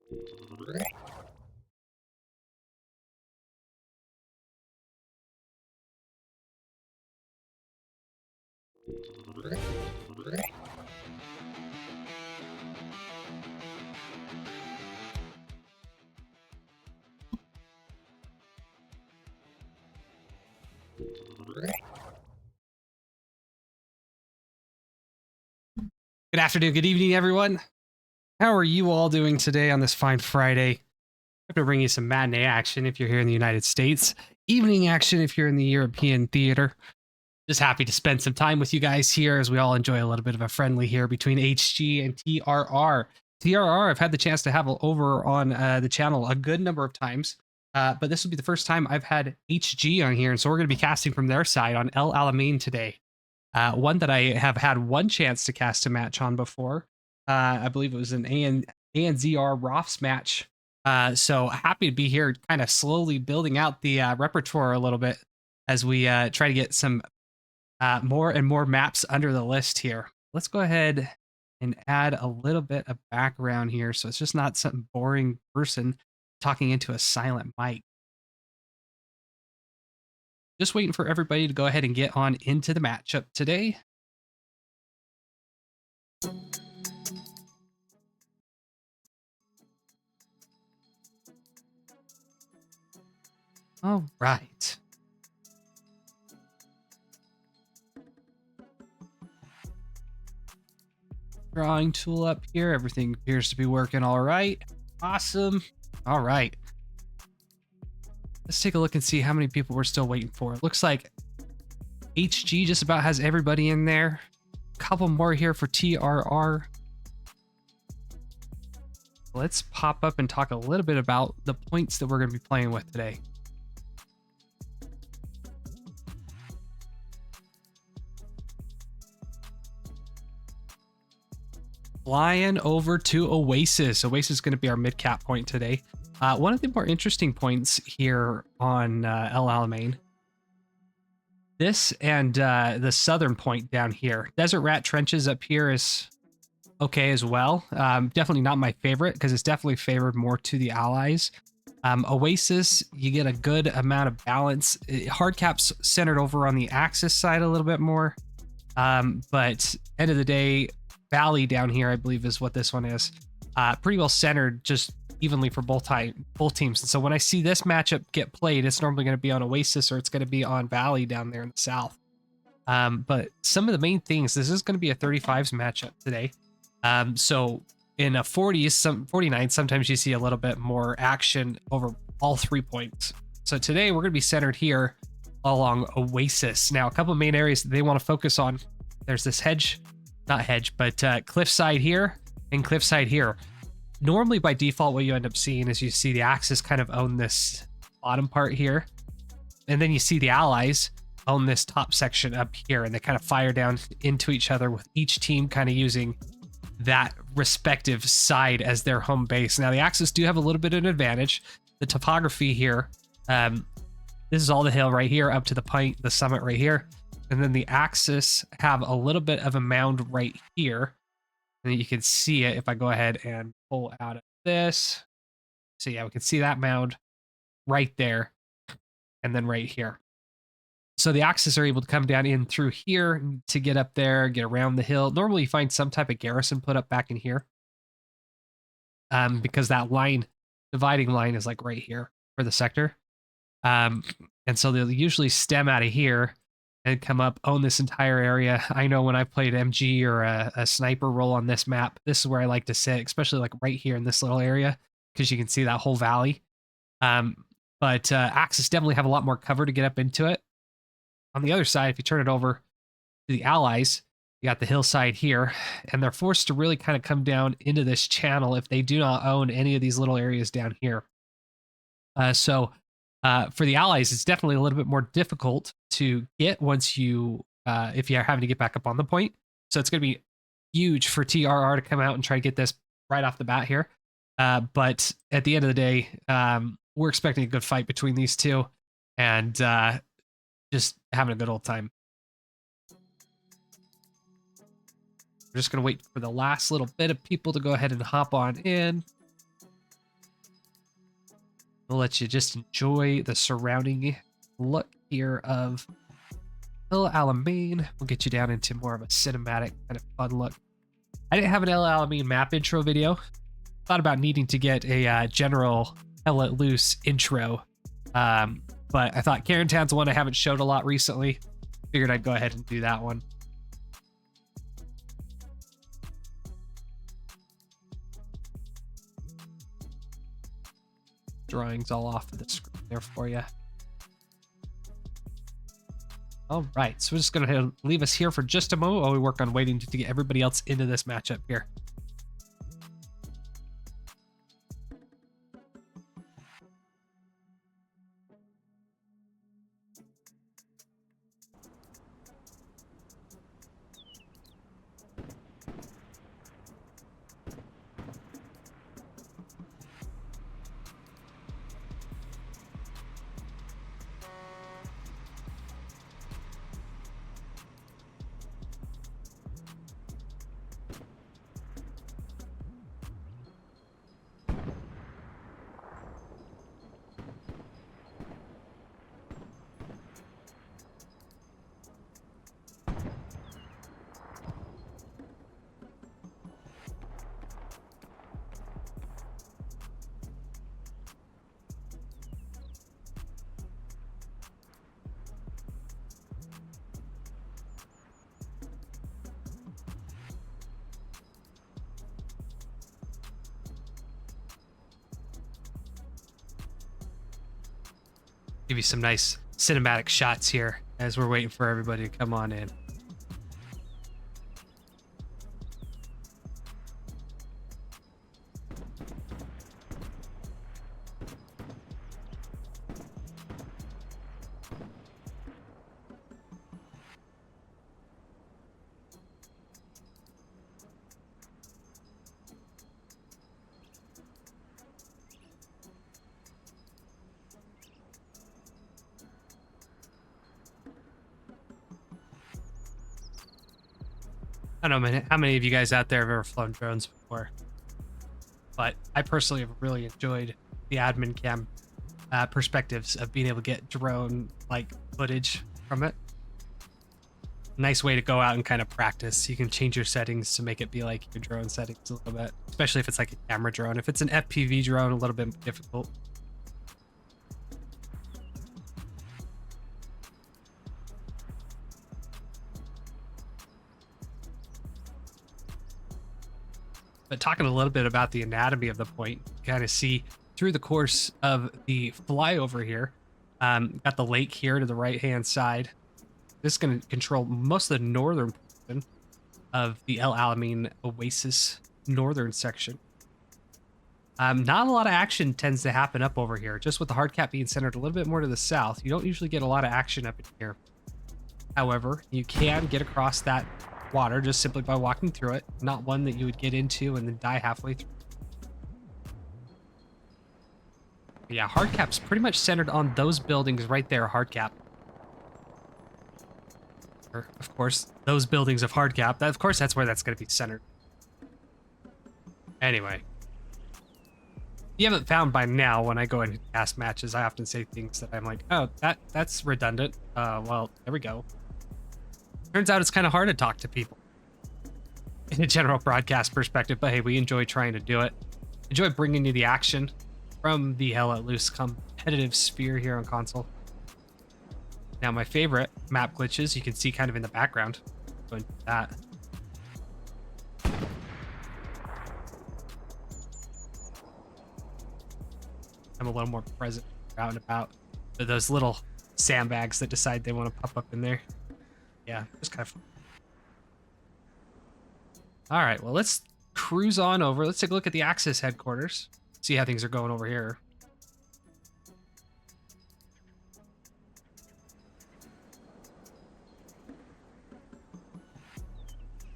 Good afternoon, good evening, everyone. How are you all doing today on this fine Friday? I'm going to bring you some matinee action if you're here in the United States, evening action if you're in the European theater. Just happy to spend some time with you guys here as we all enjoy a little bit of a friendly here between HG and TRR. TRR, I've had the chance to have over on the channel a good number of times, but this will be the first time I've had HG on here, and so we're going to be casting from their side on El Alamein today. One that I have had one chance to cast a match on before. I believe it was an ANZR Rofs match. So happy to be here, kind of slowly building out the repertoire a little bit as we try to get some more and more maps under the list here. Let's go ahead and add a little bit of background here so it's just not some boring person talking into a silent mic. Just waiting for everybody to go ahead and get on into the matchup today. All right. Drawing tool up here. Everything appears to be working all right. Awesome. All right. Let's take a look and see how many people we're still waiting for. It looks like HG just about has everybody in there. A couple more here for TRR. Let's pop up and talk a little bit about the points that we're going to be playing with today. Flying over to Oasis. Oasis is going to be our mid-cap point today. One of the more interesting points here on El Alamein, this and the southern point down here. Desert Rat Trenches up here is okay as well. Definitely not my favorite because it's definitely favored more to the allies. Oasis, you get a good amount of balance. Hardcap's centered over on the Axis side a little bit more. But end of the day, Valley down here, I believe is what this one is. Pretty well centered, just evenly for both teams. And so when I see this matchup get played, it's normally going to be on Oasis or it's going to be on Valley down there in the south. But some of the main things, this is going to be a 35s matchup today. So in a 40s, 49, sometimes you see a little bit more action over all 3 points. So today we're going to be centered here along Oasis. Now, a couple of main areas that they want to focus on. There's this cliffside here and cliffside here. Normally by default, what you end up seeing is you see the Axis kind of own this bottom part here. And then you see the allies own this top section up here, and they kind of fire down into each other with each team kind of using that respective side as their home base. Now the Axis do have a little bit of an advantage. The topography here, this is all the hill right here up to the point, the summit right here. And then the Axis have a little bit of a mound right here. And you can see it if I go ahead and pull out of this. So yeah, we can see that mound right there and then right here. So the Axis are able to come down in through here to get up there, get around the hill. Normally you find some type of garrison put up back in here. Because that line, dividing line is like right here for the sector. And so they'll usually stem out of here and come up, own this entire area. I know when I played MG or a sniper role on this map, this is where I like to sit, especially like right here in this little area, because you can see that whole valley. But Axis definitely have a lot more cover to get up into it. On the other side, if you turn it over to the allies, you got the hillside here, and they're forced to really kind of come down into this channel if they do not own any of these little areas down here. So for the allies, it's definitely a little bit more difficult to get once you, if you're having to get back up on the point. So it's going to be huge for TRR to come out and try to get this right off the bat here. But at the end of the day, we're expecting a good fight between these two and just having a good old time. We're just going to wait for the last little bit of people to go ahead and hop on in. We'll let you just enjoy the surrounding look here of El Alamein. We'll get you down into more of a cinematic kind of fun look. I didn't have an El Alamein map intro video. Thought about needing to get a general El Let Loose intro. But I thought Town's one I haven't showed a lot recently. Figured I'd go ahead and do that one. Drawings all off of the screen there for you. All right, so we're just gonna leave us here for just a moment while we work on waiting to get everybody else into this matchup here. Give you some nice cinematic shots here as we're waiting for everybody to come on in. I don't know how many of you guys out there have ever flown drones before, but I personally have really enjoyed the admin cam perspectives of being able to get drone like footage from it. Nice way to go out and kind of practice. You can change your settings to make it be like your drone settings a little bit, especially if it's like a camera drone. If it's an FPV drone, a little bit more difficult. But talking a little bit about the anatomy of the point, you kind of see through the course of the flyover here, got the lake here to the right-hand side. This is going to control most of the northern portion of the El Alamein Oasis northern section. Not a lot of action tends to happen up over here, just with the hard cap being centered a little bit more to the south. You don't usually get a lot of action up in here. However, you can get across that water just simply by walking through it, not one that you would get into and then die halfway through. But yeah, hard cap's pretty much centered on those buildings right there, hard cap. Or, of course, those buildings of hard cap. Of course, that's where that's going to be centered. Anyway. You haven't found by now, when I go and cast matches, I often say things that I'm like, oh, that's redundant. Well, there we go. Turns out it's kind of hard to talk to people in a general broadcast perspective, but hey, we enjoy trying to do it. Enjoy bringing you the action from the El Let Loose competitive sphere here on console. Now, my favorite map glitches, you can see kind of in the background. Go into that. I'm a little more present out and about. But those little sandbags that decide they want to pop up in there. Yeah, just kind of fun. All right, well, let's cruise on over. Let's take a look at the Axis headquarters. See how things are going over here.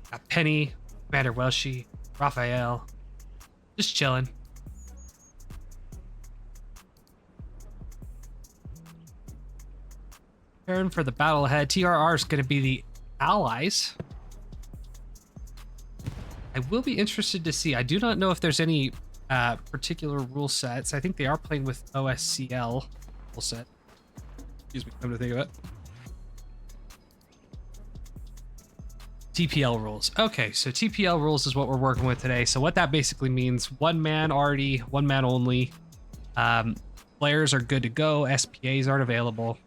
Got Penny, Commander Welshi, Raphael, just chilling. Preparing for the battle ahead. TRR is going to be the allies. I will be interested to see. I do not know if there's any particular rule sets. I think they are playing with OSCL rule set. Excuse me, come to think of it. TPL rules. Okay, so TPL rules is what we're working with today. So what that basically means, one man already, one man only. Players are good to go. SPAs aren't available.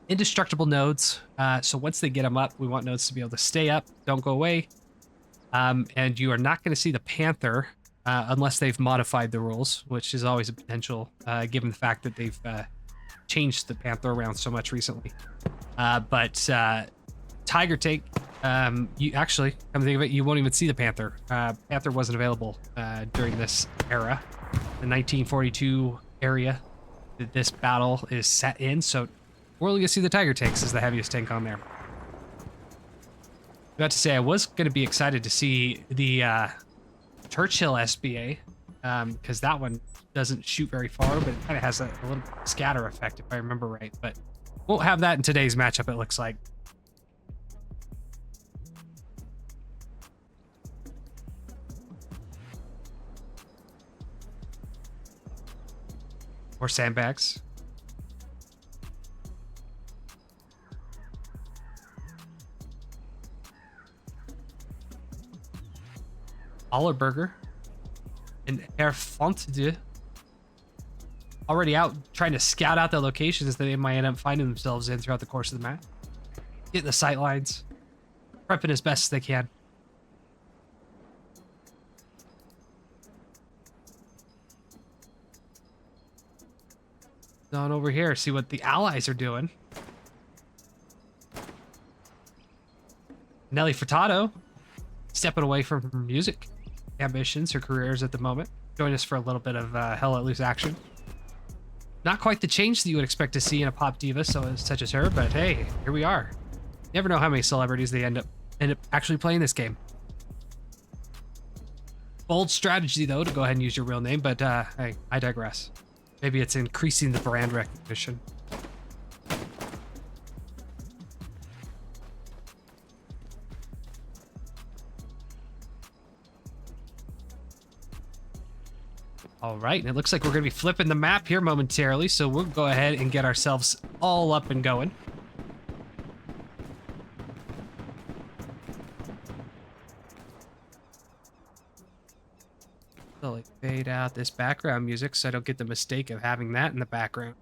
Indestructible nodes. So once they get them up, we want nodes to be able to stay up, don't go away. And you are not going to see the Panther unless they've modified the rules, which is always a potential, given the fact that they've changed the Panther around so much recently. But Tiger Tank, you actually, come to think of it, you won't even see the Panther. Panther wasn't available during this era, the 1942 area that this battle is set in. So we're only going to see the Tiger Tanks as the heaviest tank on there. About to say, I was going to be excited to see the Churchill SBA, because that one doesn't shoot very far, but it kind of has a little scatter effect, if I remember right. But won't have that in today's matchup, it looks like. Or sandbags. Allerberger and Herr Fontedieu already out trying to scout out the locations that they might end up finding themselves in throughout the course of the map. Getting the sight lines, prepping as best as they can. On over here, see what the allies are doing. Nelly Furtado stepping away from her music ambitions, her careers at the moment. Join us for a little bit of Hell Let Loose action. Not quite the change that you would expect to see in a pop diva such as her, but hey, here we are. Never know how many celebrities they end up actually playing this game. Bold strategy though to go ahead and use your real name, but hey, I digress. Maybe it's increasing the brand recognition. All right, and it looks like we're going to be flipping the map here momentarily, so we'll go ahead and get ourselves all up and going. So like fade out this background music so I don't get the mistake of having that in the background.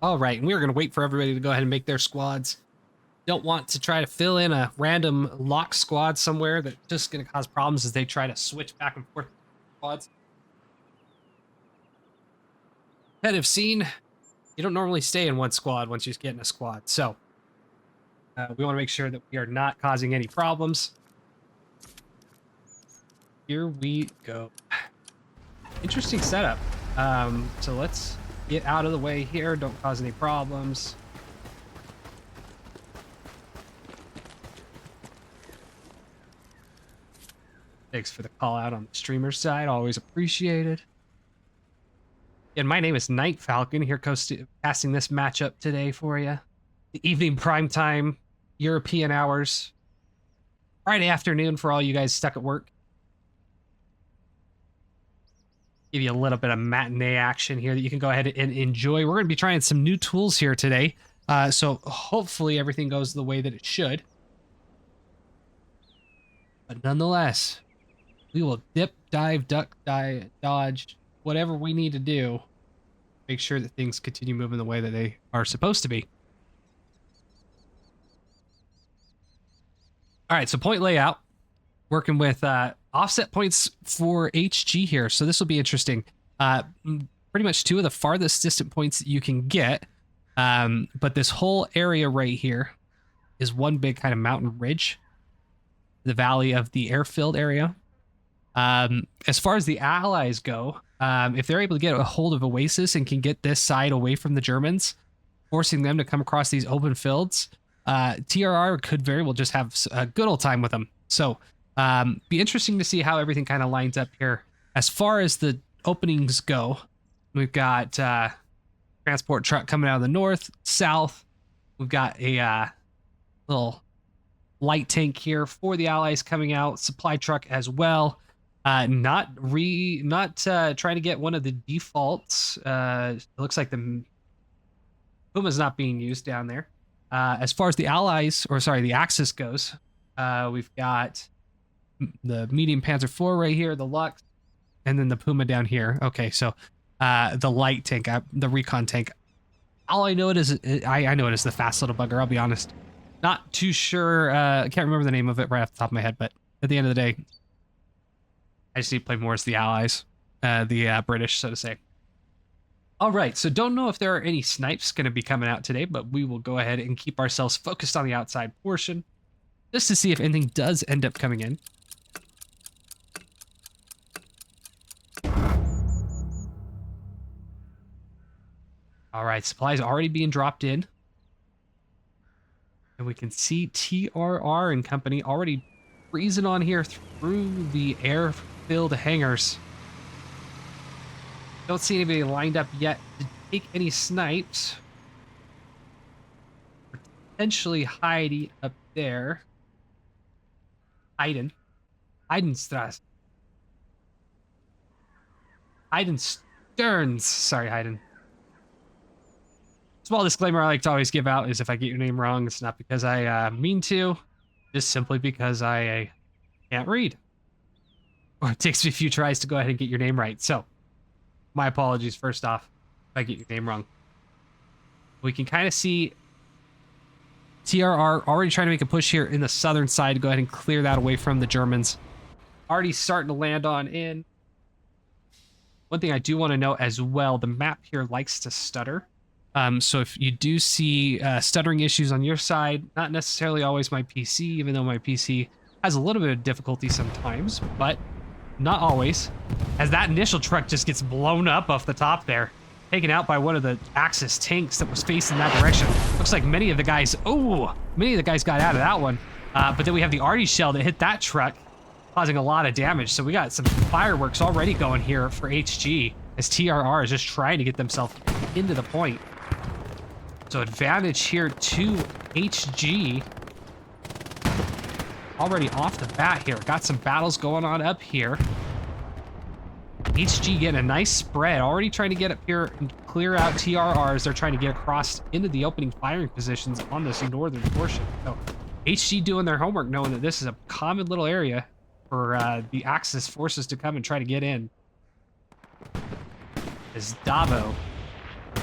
All right, and we're going to wait for everybody to go ahead and make their squads. Don't want to try to fill in a random lock squad somewhere that's just going to cause problems as they try to switch back and forth squads. Head of scene, you don't normally stay in one squad once you get in a squad, so we want to make sure that we are not causing any problems. Here we go. Interesting setup. So let's get out of the way here. Don't cause any problems. Thanks for the call out on the streamer side. Always appreciated. And my name is Night Falcon here, casting this matchup today for you. The evening primetime, European hours. Friday afternoon for all you guys stuck at work. Give you a little bit of matinee action here that you can go ahead and enjoy. We're going to be trying some new tools here today. So hopefully everything goes the way that it should. But nonetheless, we will dip, dive, duck, dive, dodge, whatever we need to do. Make sure that things continue moving the way that they are supposed to be. All right, so point layout. Working with offset points for HG here. So this will be interesting. Pretty much two of the farthest distant points that you can get. But this whole area right here is one big kind of mountain ridge. The valley of the airfield area. As far as the allies go, if they're able to get a hold of Oasis and can get this side away from the Germans, forcing them to come across these open fields, TRR could very well just have a good old time with them. So Be interesting to see how everything kind of lines up here. As far as the openings go, we've got transport truck coming out of the north, south. We've got a little light tank here for the allies coming out, supply truck as well. Not trying to get one of the defaults. It looks like the Puma's not being used down there. As far as the allies, or sorry, the Axis goes, we've got the medium Panzer IV right here, the Lux, and then the Puma down here. Okay, so the light tank, the recon tank. All I know it is, I know it is the fast little bugger. I'll be honest, not too sure. I can't remember the name of it right off the top of my head, but at the end of the day, I just need to play more as the allies, the British, so to say. All right, so don't know if there are any snipes going to be coming out today, but we will go ahead and keep ourselves focused on the outside portion just to see if anything does end up coming in. All right, supplies already being dropped in. And we can see TRR and company already freezing on here through the air-filled hangars. Don't see anybody lined up yet to take any snipes. Potentially Heidi up there. Heidenstrasse. Heidensterns. Sorry, Heiden. Small disclaimer I like to always give out is if I get your name wrong, it's not because I mean to, just simply because I can't read. Or it takes me a few tries to go ahead and get your name right. So, my apologies first off if I get your name wrong. We can kind of see TRR already trying to make a push here in the southern side to go ahead and clear that away from the Germans. Already starting to land on in. One thing I do want to note as well, the map here likes to stutter. So if you do see stuttering issues on your side, not necessarily always my PC, even though my PC has a little bit of difficulty sometimes, but not always. As that initial truck just gets blown up off the top there, taken out by one of the Axis tanks that was facing that direction. Looks like many of the guys got out of that one. But then we have the arty shell that hit that truck, causing a lot of damage. So we got some fireworks already going here for HG as TRR is just trying to get themselves into the point. So advantage here to HG. Already off the bat here. Got some battles going on up here. HG getting a nice spread. Already trying to get up here and clear out TRR as they're trying to get across into the opening firing positions on this northern portion. So HG doing their homework, knowing that this is a common little area for the Axis forces to come and try to get in. As Davo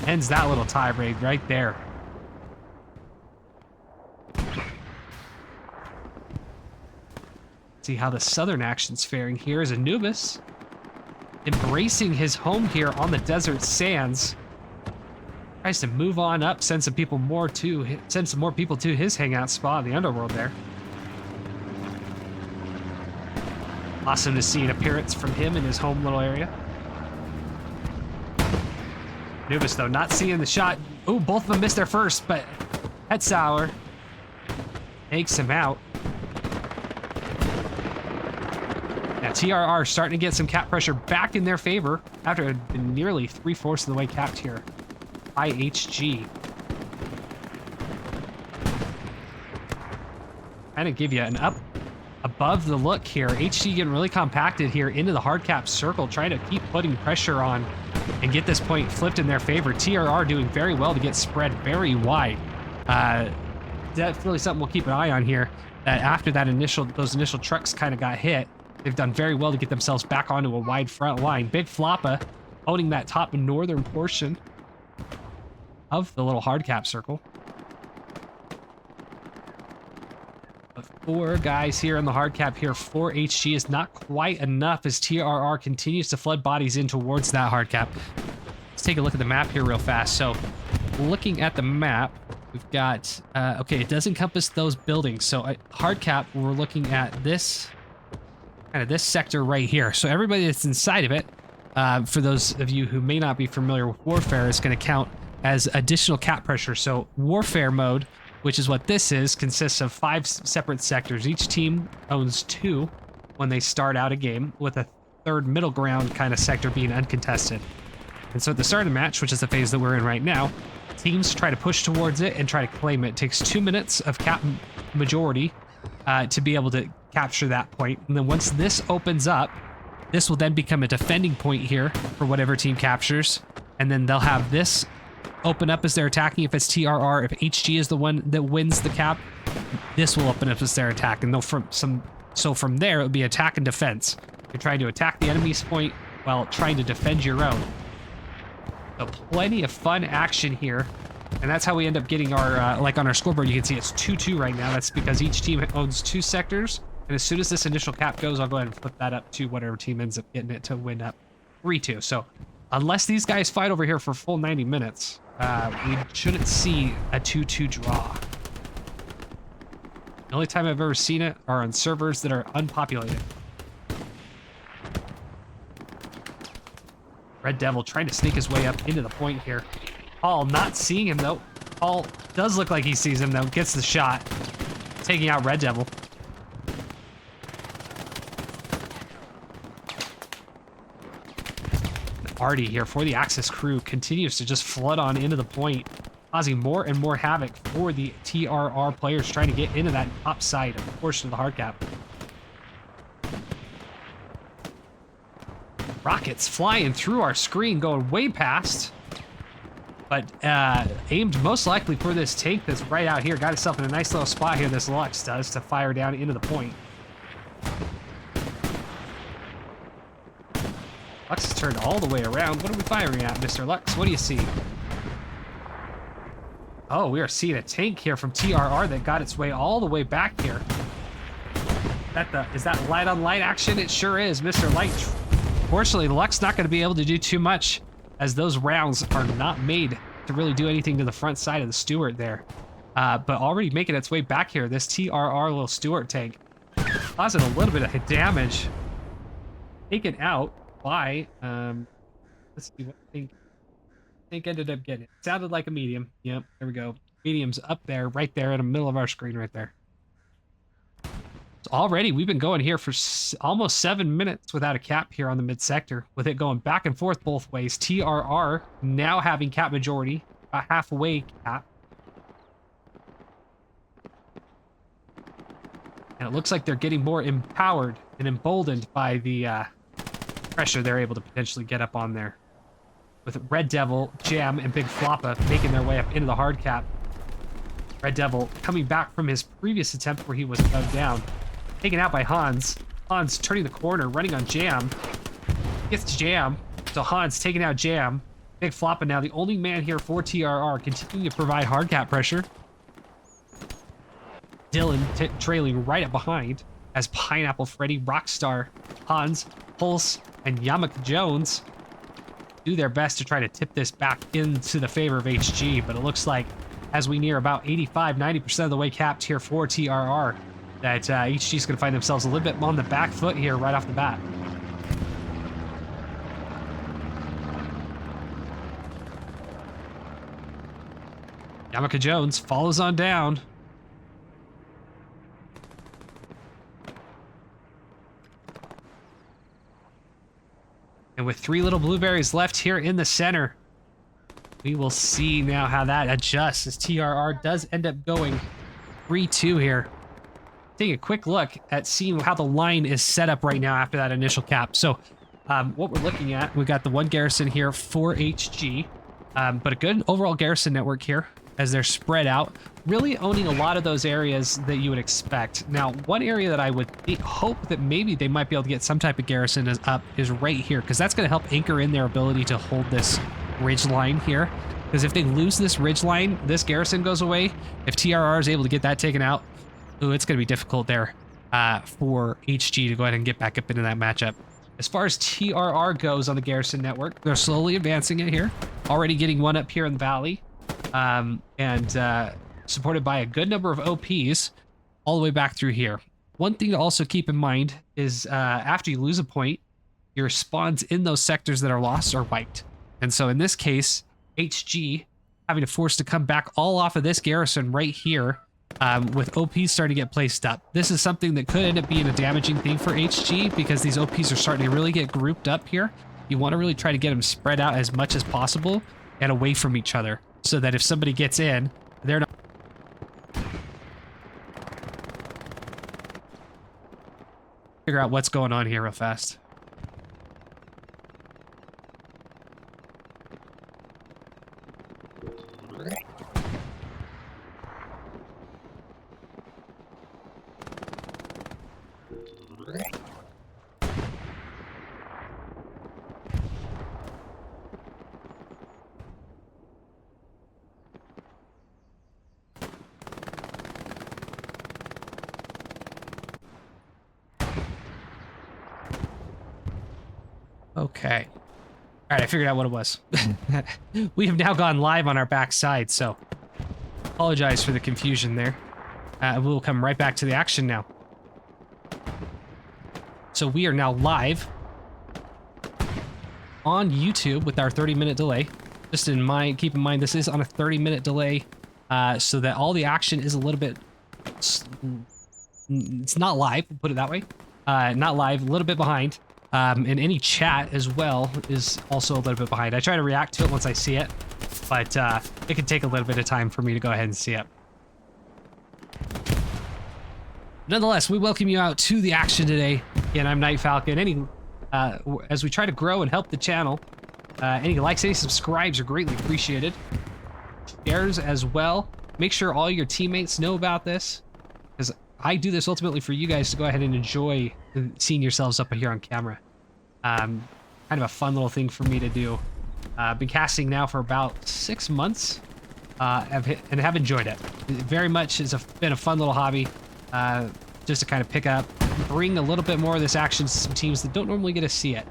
ends that little tirade right there. See how the southern action's faring here as Anubis embracing his home here on the desert sands. Tries to move on up, send some more people to his hangout spot in the underworld there. Awesome to see an appearance from him in his home little area. Anubis, though, not seeing the shot. Ooh, both of them missed their first, but Hetzauer takes him out. Now, TRR starting to get some cap pressure back in their favor after it had been nearly 3/4 of the way capped here by HG. Kind of give you an up above the look here. HG getting really compacted here into the hard cap circle, trying to keep putting pressure on and get this point flipped in their favor. TRR doing very well to get spread very wide. Definitely something we'll keep an eye on here. After those initial trucks kind of got hit, they've done very well to get themselves back onto a wide front line. Big Floppa owning that top northern portion of the little hard cap circle. But 4 guys here in the hard cap here for HG is not quite enough as TRR continues to flood bodies in towards that hard cap. Let's take a look at the map here real fast. So looking at the map, we've got, okay, it does encompass those buildings. So hard cap, we're looking at this, kind of this sector right here. So everybody that's inside of it, for those of you who may not be familiar with warfare, is going to count as additional cap pressure. So warfare mode which is what this is, consists of 5 separate sectors. Each team owns 2 when they start out a game, with a third middle ground kind of sector being uncontested. And so at the start of the match, which is the phase that we're in right now, teams try to push towards it and try to claim it. It takes 2 minutes of cap majority to be able to capture that point. And then once this opens up, this will then become a defending point here for whatever team captures. And then they'll have this open up as they're attacking if it's TRR. If HG is the one that wins the cap, this will open up as their attack. And so from there, it would be attack and defense. You're trying to attack the enemy's point while trying to defend your own. So plenty of fun action here. And that's how we end up getting our, like on our scoreboard, you can see it's 2-2 right now. That's because each team owns 2 sectors. And as soon as this initial cap goes, I'll go ahead and flip that up to whatever team ends up getting it to win up 3-2. So unless these guys fight over here for full 90 minutes, we shouldn't see a 2-2 draw. The only time I've ever seen it are on servers that are unpopulated. Red Devil trying to sneak his way up into the point here. Paul not seeing him though. Paul does look like he sees him though. Gets the shot. Taking out Red Devil. Party here for the Axis crew continues to just flood on into the point, causing more and more havoc for the TRR players trying to get into that top side portion of the hard cap. Rockets flying through our screen, going way past, but aimed most likely for this tank that's right out here. Got itself in a nice little spot here, this Lux does, to fire down into the point. Lux has turned all the way around. What are we firing at, Mr. Lux? What do you see? Oh, we are seeing a tank here from TRR that got its way all the way back here. Is that light on light action? It sure is, Mr. Light. Fortunately, Lux not going to be able to do too much, as those rounds are not made to really do anything to the front side of the Stuart there. But already making its way back here, this TRR little Stuart tank causing a little bit of damage. Taken out by, let's see what tank ended up getting. It sounded like a medium. Yep, there we go. Medium's up there, right there in the middle of our screen right there. So already we've been going here for almost 7 minutes without a cap here on the mid sector, with it going back and forth both ways. TRR now having cap majority, a halfway cap. And it looks like they're getting more empowered and emboldened by the pressure they're able to potentially get up on there. With Red Devil, Jam, and Big Floppa making their way up into the hard cap. Red Devil coming back from his previous attempt where he was dug down. Taken out by Hans. Hans turning the corner, running on Jam. Gets Jam. So Hans taking out Jam. Big Floppa now the only man here for TRR, continuing to provide hard cap pressure. Dylan trailing right up behind as Pineapple Freddy, Rockstar, Hans, Pulse, and Yamaka Jones do their best to try to tip this back into the favor of HG, but it looks like as we near about 85-90% of the way capped here for TRR, that HG is going to find themselves a little bit on the back foot here right off the bat. Yamaka Jones follows on down. And with 3 little blueberries left here in the center, we will see now how that adjusts as TRR does end up going 3-2 here. Taking a quick look at seeing how the line is set up right now after that initial cap. So what we're looking at, we got the 1 garrison here for HG, but a good overall garrison network here as they're spread out, really owning a lot of those areas that you would expect. Now, one area that I would hope that maybe they might be able to get some type of garrison is right here, because that's going to help anchor in their ability to hold this ridge line here. Because if they lose this ridge line, this garrison goes away. If TRR is able to get that taken out, ooh, it's going to be difficult there for HG to go ahead and get back up into that matchup. As far as TRR goes on the garrison network, they're slowly advancing it here. Already getting one up here in the valley. And supported by a good number of OPs all the way back through here. One thing to also keep in mind is after you lose a point, your spawns in those sectors that are lost are wiped. And so in this case, HG having to force to come back all off of this garrison right here, with OPs starting to get placed up. This is something that could end up being a damaging thing for HG because these OPs are starting to really get grouped up here. You want to really try to get them spread out as much as possible and away from each other so that if somebody gets in, they're not... Figure out what's going on here real fast. Okay. All right, I figured out what it was. We have now gone live on our backside, so apologize for the confusion there. We'll come right back to the action now. So we are now live on YouTube with our 30-minute delay. Just in mind, keep in mind this is on a 30-minute delay, so that all the action is a little bit... It's not live, we'll put it that way. Not live, a little bit behind. And any chat as well is also a little bit behind. I try to react to it once I see it, but it can take a little bit of time for me to go ahead and see it. Nonetheless, we welcome you out to the action today. Again, I'm Night Falcon. As we try to grow and help the channel, any likes, any subscribes are greatly appreciated. Shares as well. Make sure all your teammates know about this, because I do this ultimately for you guys to go ahead and enjoy seeing yourselves up here on camera. Kind of a fun little thing for me to do. I've been casting now for about 6 months, and have enjoyed it. It very much has been a fun little hobby, just to kind of pick up, bring a little bit more of this action to some teams that don't normally get to see it.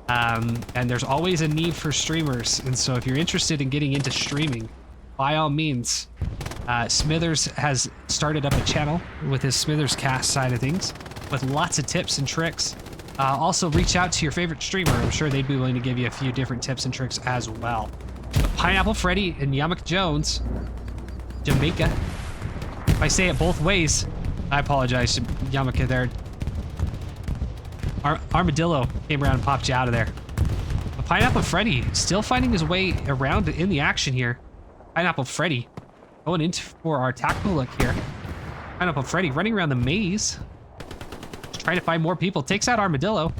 And there's always a need for streamers, and so if you're interested in getting into streaming, by all means, Smithers has started up a channel with his Smithers Cast side of things with lots of tips and tricks. Also reach out to your favorite streamer. I'm sure they'd be willing to give you a few different tips and tricks as well. But Pineapple Freddy and Yamaka Jones, Jamaica. If I say it both ways, I apologize to Yamaka there. Armadillo came around and popped you out of there. But Pineapple Freddy still finding his way around in the action here. Pineapple Freddy going into for our tactical look here. Pineapple Freddy running around the maze. Just trying to find more people. Takes out Armadillo.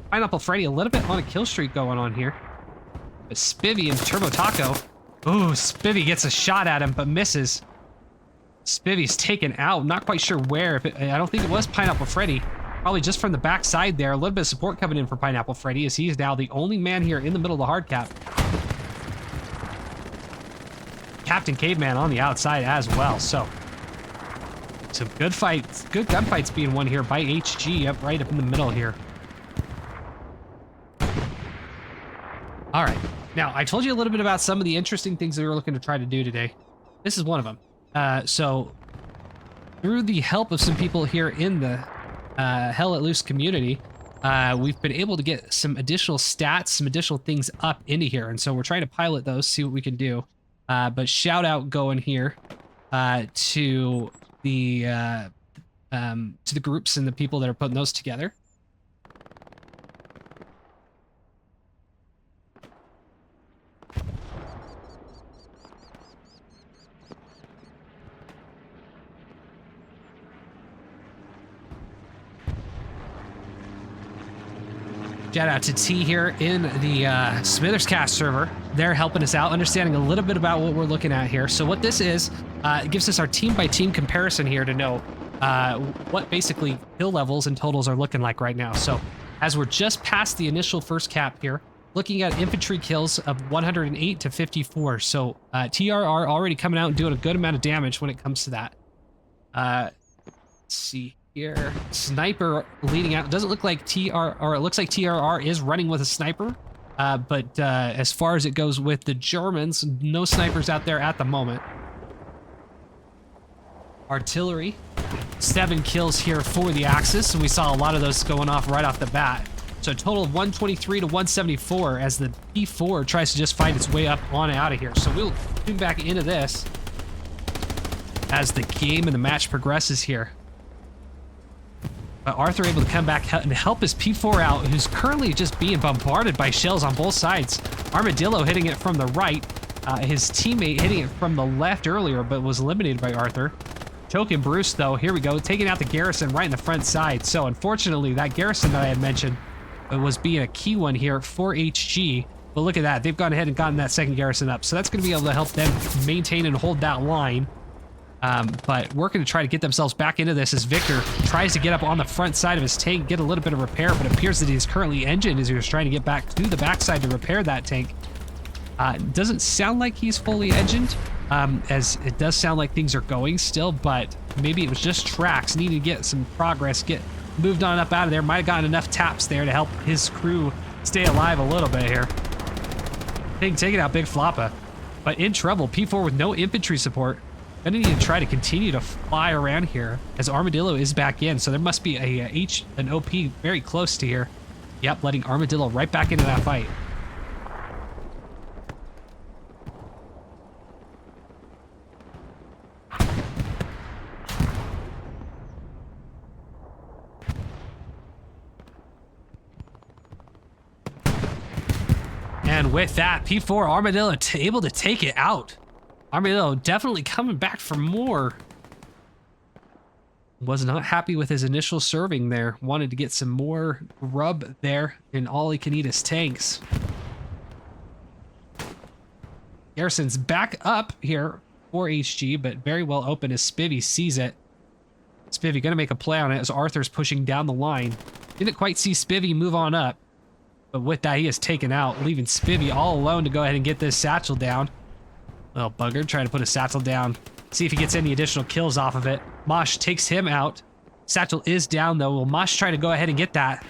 Pineapple Freddy a little bit on a kill streak going on here. But Spivvy and Turbo Taco. Ooh, Spivvy gets a shot at him but misses. Spivvy's taken out. Not quite sure where. I don't think it was Pineapple Freddy. Probably just from the backside there. A little bit of support coming in for Pineapple Freddy as he's now the only man here in the middle of the hard cap. Captain Caveman on the outside as well, so some good fights, good gunfights being won here by HG right up in the middle here. All right, now I told you a little bit about some of the interesting things that we were looking to try to do today. This is one of them. So through the help of some people here in the Hell Let Loose community, we've been able to get some additional stats, some additional things up into here, and so we're trying to pilot those, see what we can do. But shout out going here to the groups and the people that are putting those together. Shout out to T here in the Smithers Cast server. They're helping us out, understanding a little bit about what we're looking at here. So what this is, it gives us our team-by-team comparison here to know what basically kill levels and totals are looking like right now. So as we're just past the initial first cap here, looking at infantry kills of 108 to 54. So TRR already coming out and doing a good amount of damage when it comes to that. Let's see here. Sniper leading out. Doesn't look like TRR, or it looks like TRR is running with a sniper. But as far as it goes with the Germans, no snipers out there at the moment. Artillery, 7 kills here for the Axis, and we saw a lot of those going off right off the bat. So a total of 123 to 174 as the P4 tries to just fight its way up on out of here. So we'll tune back into this as the game and the match progresses here. But Arthur able to come back and help his P4 out, who's currently just being bombarded by shells on both sides. Armadillo hitting it from the right. His teammate hitting it from the left earlier, but was eliminated by Arthur. Choking Bruce, though, here we go, taking out the Garrison right in the front side. So unfortunately, that Garrison that I had mentioned was being a key one here for HG. But look at that, they've gone ahead and gotten that second Garrison up. So that's going to be able to help them maintain and hold that line. But working to try to get themselves back into this as Victor tries to get up on the front side of his tank, get a little bit of repair, but it appears that he's currently engined as he was trying to get back to the backside to repair that tank. Doesn't sound like he's fully engined, as it does sound like things are going still, but maybe it was just tracks, needing to get some progress, get moved on up out of there. Might have gotten enough taps there to help his crew stay alive a little bit here. Taking out Big Floppa, but in trouble. P4 with no infantry support. Gonna need to try to continue to fly around here as Armadillo is back in, so there must be an OP very close to here. Yep, letting Armadillo right back into that fight. And with that, P4 Armadillo able to take it out. Armadillo definitely coming back for more. Was not happy with his initial serving there. Wanted to get some more rub there in all he can eat his tanks. Garrison's back up here for HG, but very well open as Spivvy sees it. Spivvy gonna make a play on it as Arthur's pushing down the line. Didn't quite see Spivvy move on up, but with that he is taken out, leaving Spivvy all alone to go ahead and get this satchel down. Little bugger trying to put a satchel down. See if he gets any additional kills off of it. Mosh takes him out. Satchel is down though. Will Mosh try to go ahead and get that?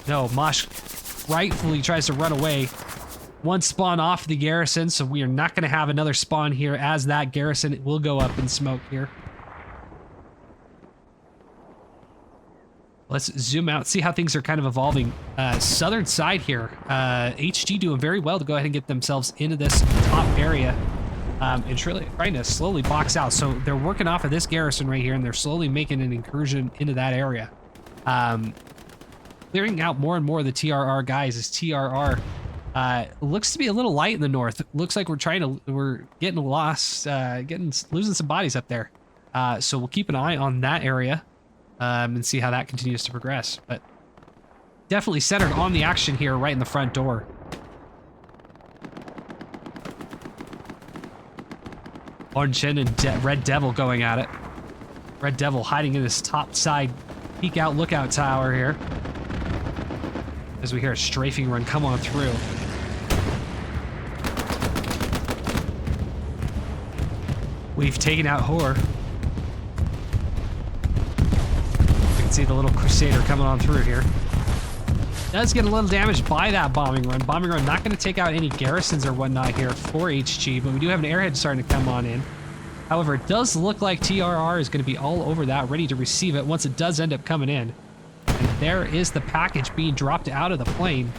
No, Mosh rightfully tries to run away. One spawn off the Garrison, so we are not going to have another spawn here as that Garrison will go up in smoke here. Let's zoom out, see how things are kind of evolving. Southern side here. HG doing very well to go ahead and get themselves into this top area. And trying to slowly box out. So they're working off of this Garrison right here, and they're slowly making an incursion into that area. Clearing out more and more of the TRR guys as TRR looks to be a little light in the north. Looks like we're getting lost, losing some bodies up there. So we'll keep an eye on that area. And see how that continues to progress. But definitely centered on the action here right in the front door. Orange Chin and Red Devil going at it. Red Devil hiding in this top side peek out lookout tower here. As we hear a strafing run come on through. We've taken out Horror. See the little Crusader coming on through here. Does get a little damaged by that bombing run. Bombing run not going to take out any garrisons or whatnot here for HG, but we do have an airhead starting to come on in. However, it does look like TRR is going to be all over that, ready to receive it once it does end up coming in. And there is the package being dropped out of the plane.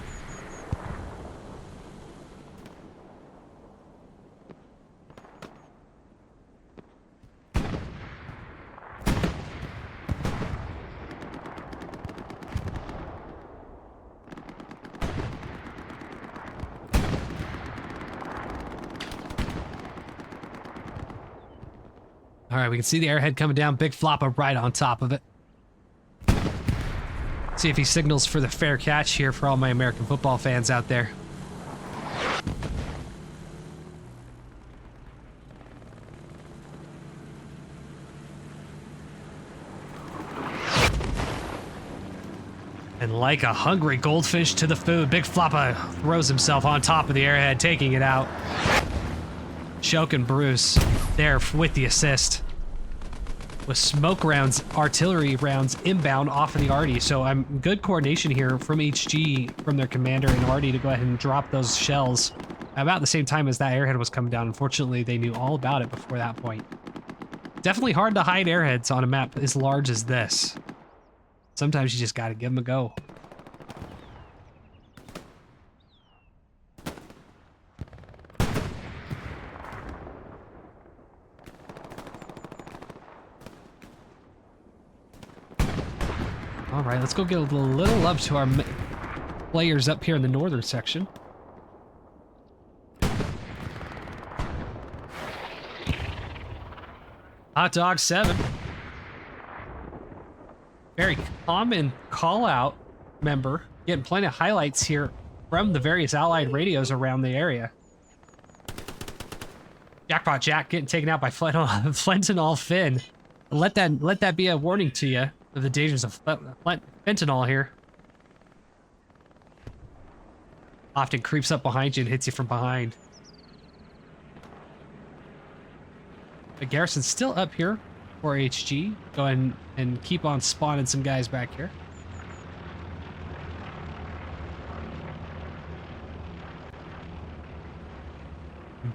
All right, we can see the airhead coming down. Big Floppa right on top of it. See if he signals for the fair catch here for all my American football fans out there. And like a hungry goldfish to the food, Big Floppa throws himself on top of the airhead, taking it out. Choking Bruce there with the assist. With smoke rounds, artillery rounds inbound off of the Arty. So I'm good coordination here from HG, from their commander and Arty to go ahead and drop those shells about the same time as that airhead was coming down. Unfortunately, they knew all about it before that point. Definitely hard to hide airheads on a map as large as this. Sometimes you just gotta give them a go. All right, let's go get a little love to our players up here in the northern section. Hot Dog 7. Very common call-out member. Getting plenty of highlights here from the various allied radios around the area. Jackpot Jack getting taken out by fentanyl Finn. Let that be a warning to you of the dangers of fentanyl here. Often creeps up behind you and hits you from behind. The garrison's still up here for HG. Go ahead and keep on spawning some guys back here.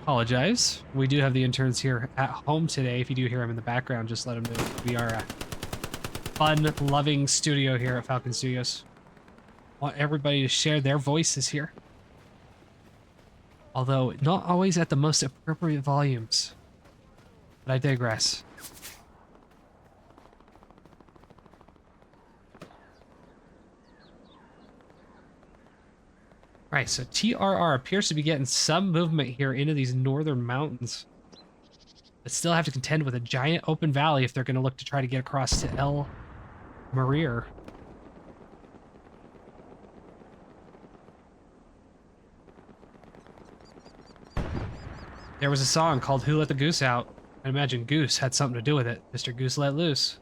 Apologize. We do have the interns here at home today. If you do hear them in the background, just let them know we are a fun-loving studio here at Falcon Studios. Want everybody to share their voices here. Although not always at the most appropriate volumes. But I digress. Right, so TRR appears to be getting some movement here into these northern mountains. But still have to contend with a giant open valley if they're going to look to try to get across to El Marir. There was a song called Who Let the Goose Out? I imagine Goose had something to do with it. Mr. Goose Let Loose.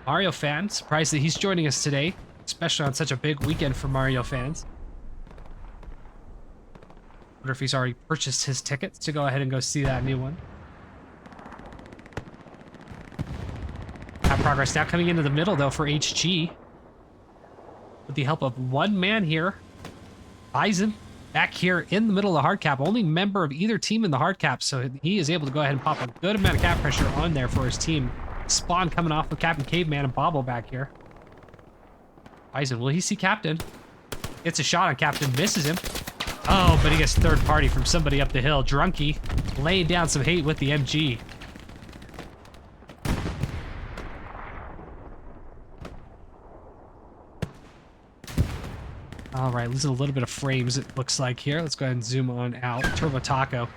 Mario fan, surprised that he's joining us today, especially on such a big weekend for Mario fans. Wonder if he's already purchased his tickets to go ahead and go see that new one. Have progress now coming into the middle though for HG. With the help of one man here. Bison back here in the middle of the hard cap. Only member of either team in the hard cap, so he is able to go ahead and pop a good amount of cap pressure on there for his team. Spawn coming off with Captain Caveman and Bobble back here. Bison, will he see Captain? Gets a shot on Captain, misses him. Oh, but he gets third party from somebody up the hill. Drunky laying down some hate with the MG. All right, losing a little bit of frames, it looks like here. Let's go ahead and zoom on out. Turbo Taco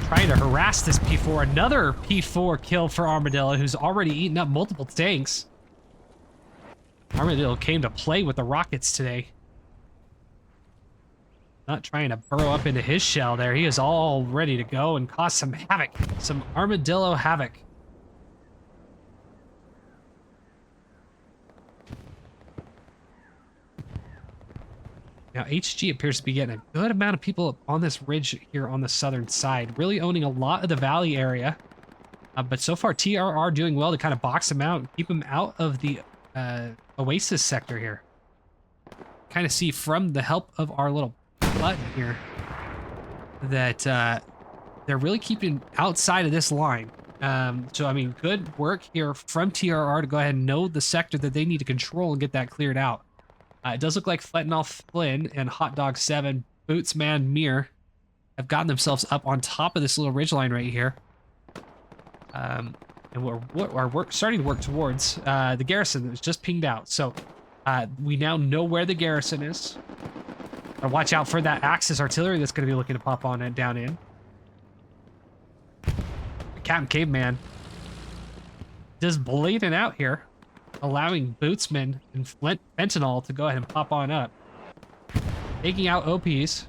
trying to harass this P4. Another P4 kill for Armadillo, who's already eaten up multiple tanks. Armadillo came to play with the rockets today. Not trying to burrow up into his shell there. He is all ready to go and cause some havoc. Some Armadillo havoc. Now, HG appears to be getting a good amount of people on this ridge here on the southern side, really owning a lot of the valley area. But so far, TRR doing well to kind of box him out and keep him out of the Oasis sector here. Kind of see from the help of our little button here that they're really keeping outside of this line. So, I mean, good work here from TRR to go ahead and know the sector that they need to control and get that cleared out. It does look like Fentanyl Flynn and Hot Dog 7, Bootsman Mir have gotten themselves up on top of this little ridgeline right here. And we're starting to work towards the garrison that was just pinged out. So we now know where the garrison is. Watch out for that Axis artillery that's going to be looking to pop on and down in. Captain Caveman just bleeding out here, allowing Bootsman and Fentanyl to go ahead and pop on up. Taking out OPs.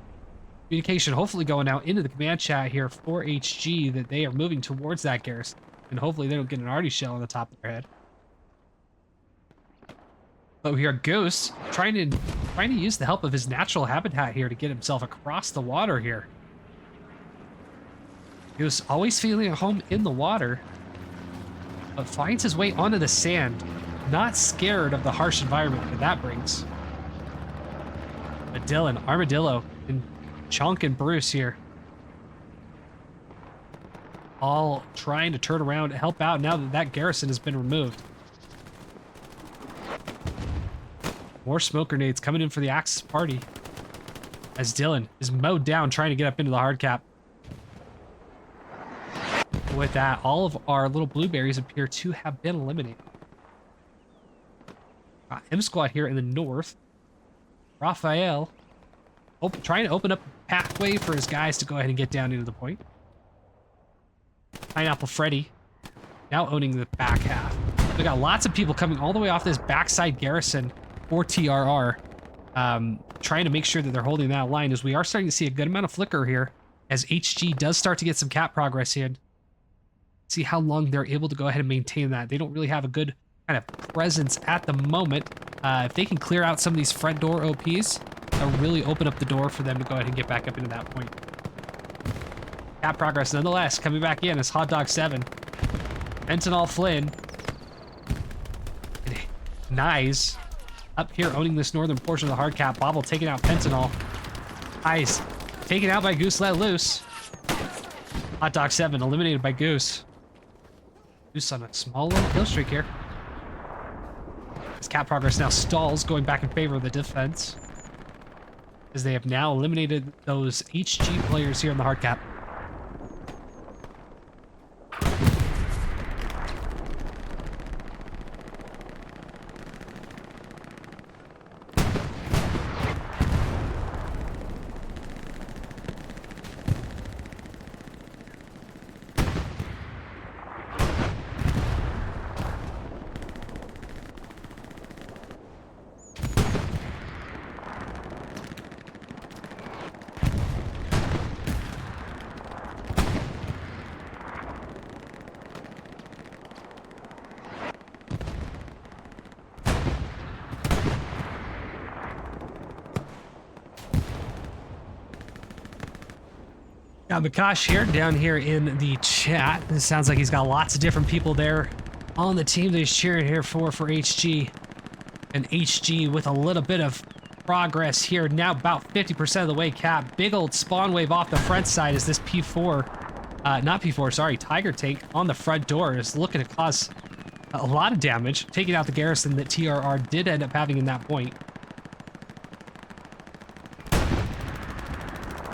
Communication hopefully going out into the command chat here for HG that they are moving towards that garrison. And hopefully they don't get an arty shell on the top of their head. But we hear Goose trying to use the help of his natural habitat here to get himself across the water here. He was always feeling at home in the water, but finds his way onto the sand, not scared of the harsh environment that brings. But Dylan, Armadillo, and Chunk and Bruce here, all trying to turn around and help out now that that garrison has been removed. More smoke grenades coming in for the Axis party as Dylan is mowed down trying to get up into the hard cap. With that, all of our little blueberries appear to have been eliminated. M Squad here in the north. Raphael trying to open up a pathway for his guys to go ahead and get down into the point. Pineapple Freddy now owning the back half. We got lots of people coming all the way off this backside garrison for TRR, trying to make sure that they're holding that line, as we are starting to see a good amount of flicker here as HG does start to get some cap progress in. See how long they're able to go ahead and maintain that. They don't really have a good kind of presence at the moment. If they can clear out some of these front door OPs, that'll really open up the door for them to go ahead and get back up into that point. Cap progress nonetheless, coming back in as Hot Dog 7. Fentanyl Flynn. Nice. Up here owning this northern portion of the hard cap. Bobble taking out Fentanyl. Nice. Taken out by Goose Let Loose. Hot Dog 7 eliminated by Goose. Goose on a small little kill streak here. His cap progress now stalls, going back in favor of the defense, as they have now eliminated those HG players here in the hard cap. Now, Makash here, down here in the chat. It sounds like he's got lots of different people there on the team that he's cheering here for HG. And HG with a little bit of progress here, now about 50% of the way cap. Big old spawn wave off the front side as this P4, not P4, sorry, Tiger tank on the front door is looking to cause a lot of damage, taking out the garrison that TRR did end up having in that point.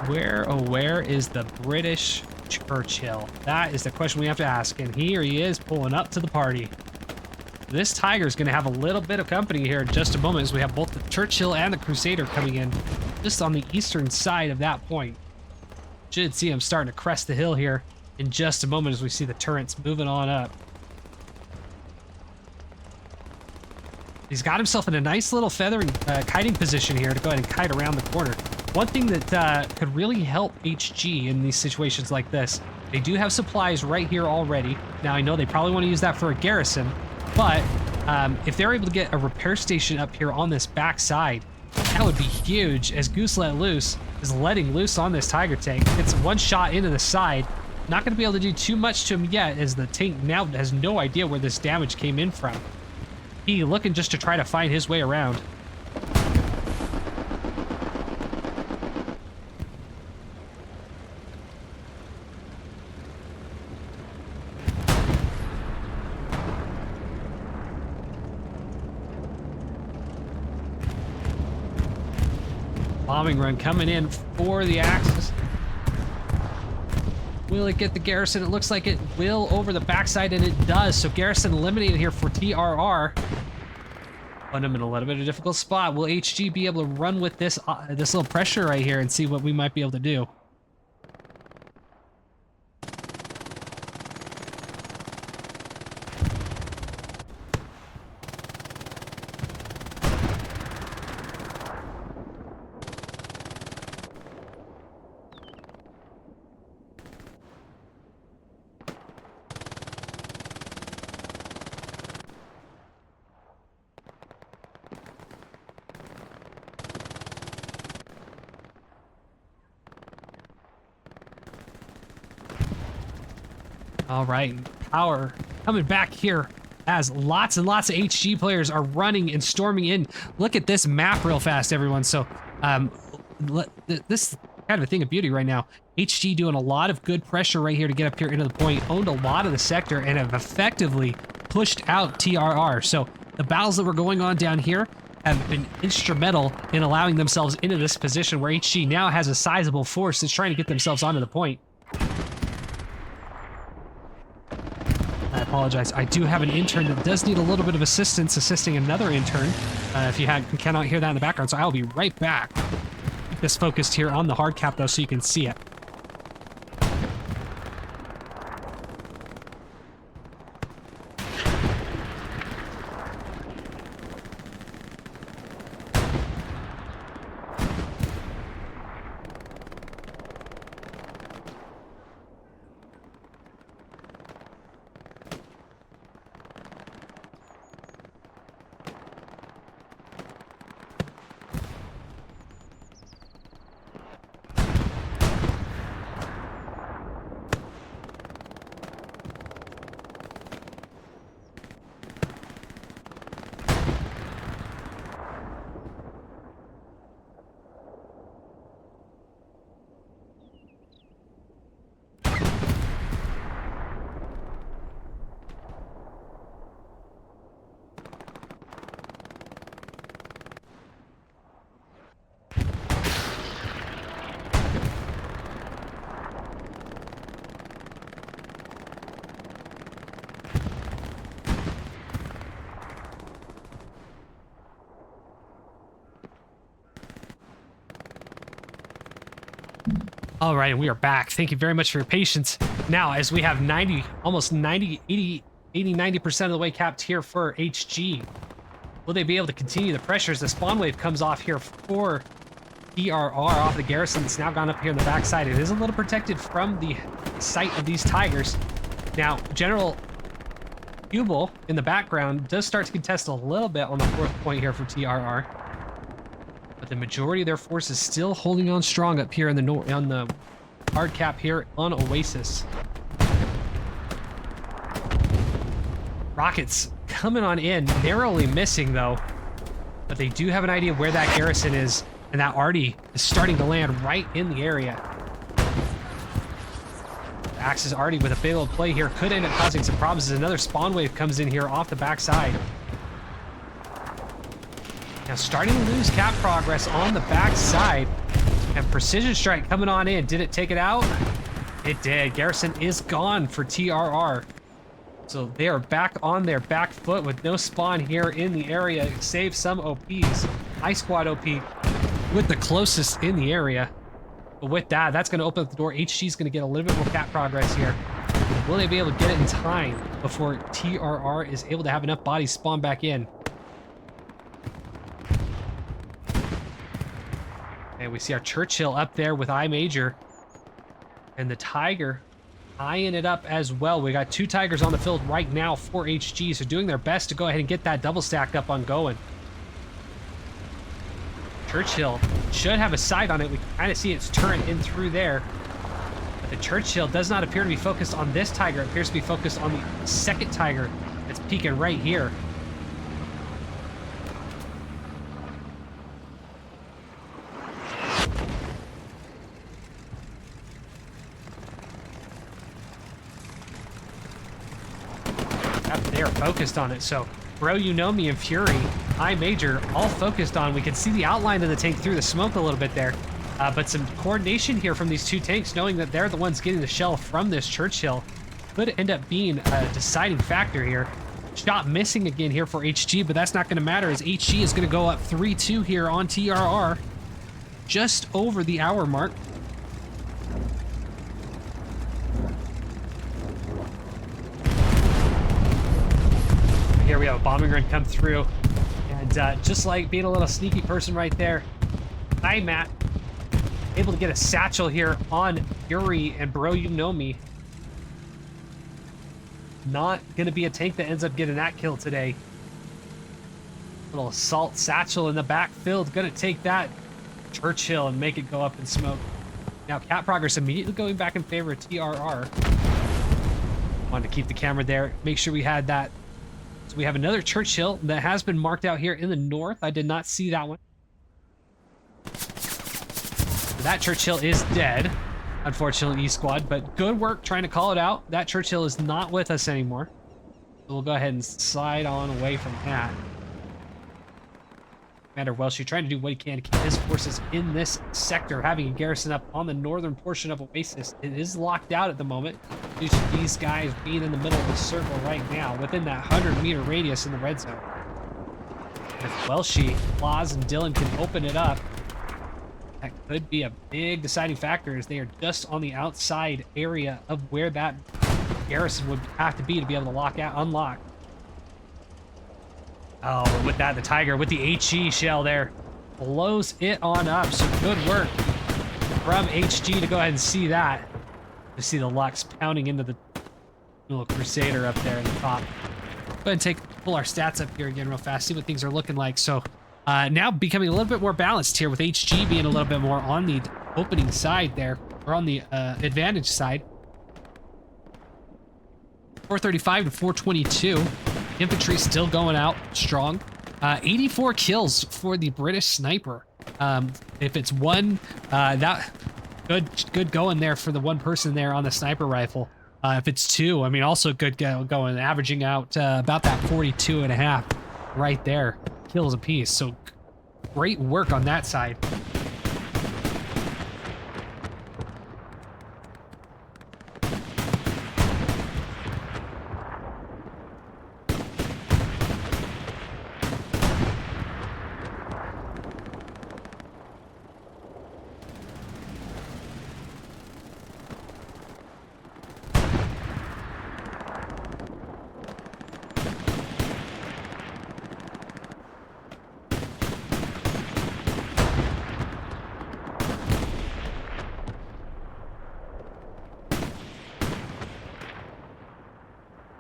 Where is the British Churchill? That is the question we have to ask, and here he is pulling up to the party. This Tiger's going to have a little bit of company here in just a moment, as we have both the Churchill and the Crusader coming in just on the eastern side of that point. Should see him starting to crest the hill here in just a moment as we see the turrets moving on up. He's got himself in a nice little feathering, kiting position here to go ahead and kite around the corner. One thing that could really help HG in these situations like this, they do have supplies right here already. Now, I know they probably want to use that for a garrison, but if they're able to get a repair station up here on this back side, that would be huge, as Goose Let Loose is letting loose on this Tiger tank. It's one shot into the side. Not going to be able to do too much to him yet, as the tank now has no idea where this damage came in from. He looking just to try to find his way around. Bombing run coming in for the Axis. Will it get the garrison? It looks like it will over the backside, and it does. So garrison eliminated here for TRR. Put him in a little bit of a difficult spot. Will HG be able to run with this this little pressure right here and see what we might be able to do? All right, power coming back here as lots and lots of HG players are running and storming in. Look at this map real fast, everyone. So this kind of a thing of beauty right now. HG doing a lot of good pressure right here to get up here into the point, owned a lot of the sector, and have effectively pushed out TRR. So the battles that were going on down here have been instrumental in allowing themselves into this position where HG now has a sizable force that's trying to get themselves onto the point. apologize. I do have an intern that does need a little bit of assistance assisting another intern. If you cannot hear that in the background, so I'll be right back. Keep this focused here on the hard cap though, so you can see it. All right, and we are back. Thank you very much for your patience. Now, as we have 90, almost 90, 80, 90% of the way capped here for HG, will they be able to continue the pressure as the spawn wave comes off here for TRR off the garrison that's now gone up here in the backside? It is a little protected from the sight of these tigers. Now, General Hubel in the background does start to contest a little bit on the 4th point here for TRR. But the majority of their force is still holding on strong up here in the north, on the hard cap here on Oasis. Rockets coming on in, narrowly missing though. But they do have an idea where that garrison is, and that arty is starting to land right in the area. The Axis arty with a big old play here could end up causing some problems as another spawn wave comes in here off the backside. Now starting to lose cap progress on the backside, and precision strike coming on in. Did it take it out? It did. Garrison is gone for TRR. So they are back on their back foot with no spawn here in the area, save some OPs. High squad OP with the closest in the area. But with that, that's going to open up the door. HG is going to get a little bit more cap progress here. Will they be able to get it in time before TRR is able to have enough bodies spawn back in? And we see our Churchill up there with I Major. And the Tiger eyeing it up as well. We got 2 Tigers on the field right now for HG, so doing their best to go ahead and get that double stack up on going. Churchill should have a sight on it. We can kind of see its turret in through there. But the Churchill does not appear to be focused on this Tiger. It appears to be focused on the second Tiger that's peeking right here. They are focused on it, so Bro You Know Me and Fury, I Major, all focused on. We can see the outline of the tank through the smoke a little bit there, but some coordination here from these 2 tanks, knowing that they're the ones getting the shell from this Churchill, could end up being a deciding factor here. Shot missing again here for HG, but that's not going to matter as HG is going to go up 3-2 here on TRR, just over the hour mark. Here we have a bombing run come through, and just like being a little sneaky person right there, hi Matt, able to get a satchel here on Yuri and Bro You Know Me. Not gonna be a tank that ends up getting that kill today. Little assault satchel in the backfield, gonna take that Churchill and make it go up in smoke. Now cap progress immediately going back in favor of TRR. Wanted to keep the camera there, make sure we had that. So we have another Churchill that has been marked out here in the north. I did not see that one. That Churchill is dead, unfortunately, E-Squad, but good work trying to call it out. That Churchill is not with us anymore. So we'll go ahead and slide on away from that. Commander Welsh trying to do what he can to keep his forces in this sector, having a garrison up on the northern portion of Oasis. It is locked out at the moment due to these guys being in the middle of the circle right now, within that 100-meter radius in the red zone. If Welshie, Laws, and Dylan can open it up, that could be a big deciding factor, as they are just on the outside area of where that garrison would have to be able to unlock. Oh, with that, the Tiger with the HE shell there blows it on up. So good work from HG to go ahead and see that. You see the Lux pounding into the little Crusader up there in the top. Go ahead and pull our stats up here again real fast, see what things are looking like. So now becoming a little bit more balanced here, with HG being a little bit more on the opening side there, or on the advantage side. 435 to 422. Infantry still going out strong. 84 kills for the British sniper. If it's one, that good going there for the one person there on the sniper rifle. If it's two, I mean, also good going, averaging out about that 42 and a half right there, kills a piece. So great work on that side.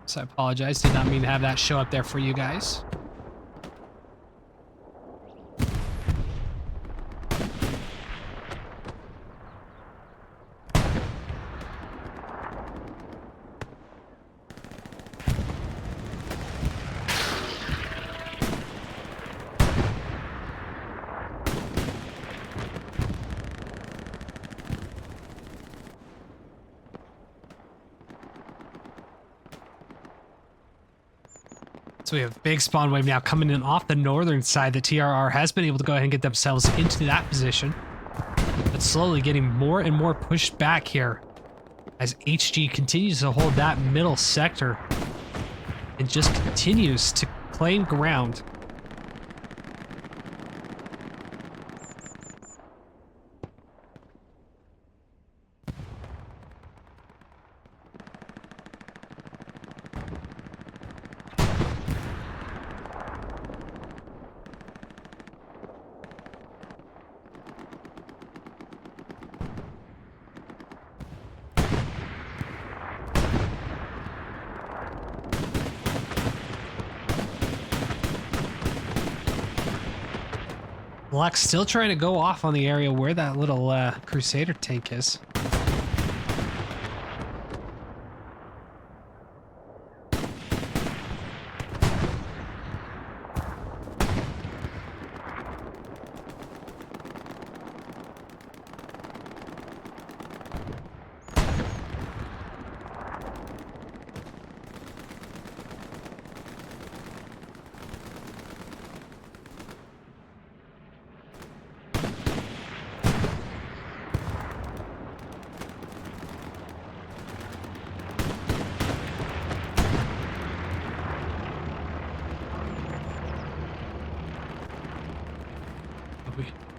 So I apologize, did not mean to have that show up there for you guys. So we have big spawn wave now coming in off the northern side. The TRR has been able to go ahead and get themselves into that position, but slowly getting more and more pushed back here as HG continues to hold that middle sector and just continues to claim ground. Lux still trying to go off on the area where that little Crusader tank is.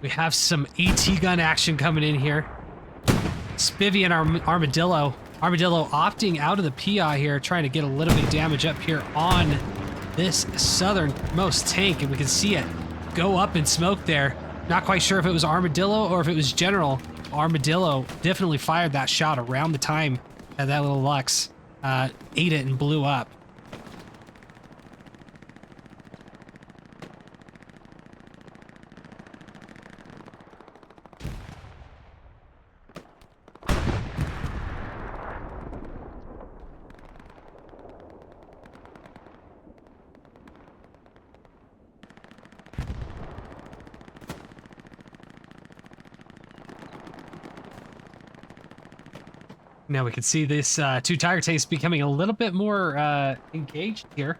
We have some AT gun action coming in here. Spivvy and Armadillo. Armadillo opting out of the PI here, trying to get a little bit of damage up here on this southernmost tank, and we can see it go up in smoke there. Not quite sure if it was Armadillo or if it was General. Armadillo definitely fired that shot around the time that that little Lux ate it and blew up. Now we can see this two Tiger tanks becoming a little bit more engaged here.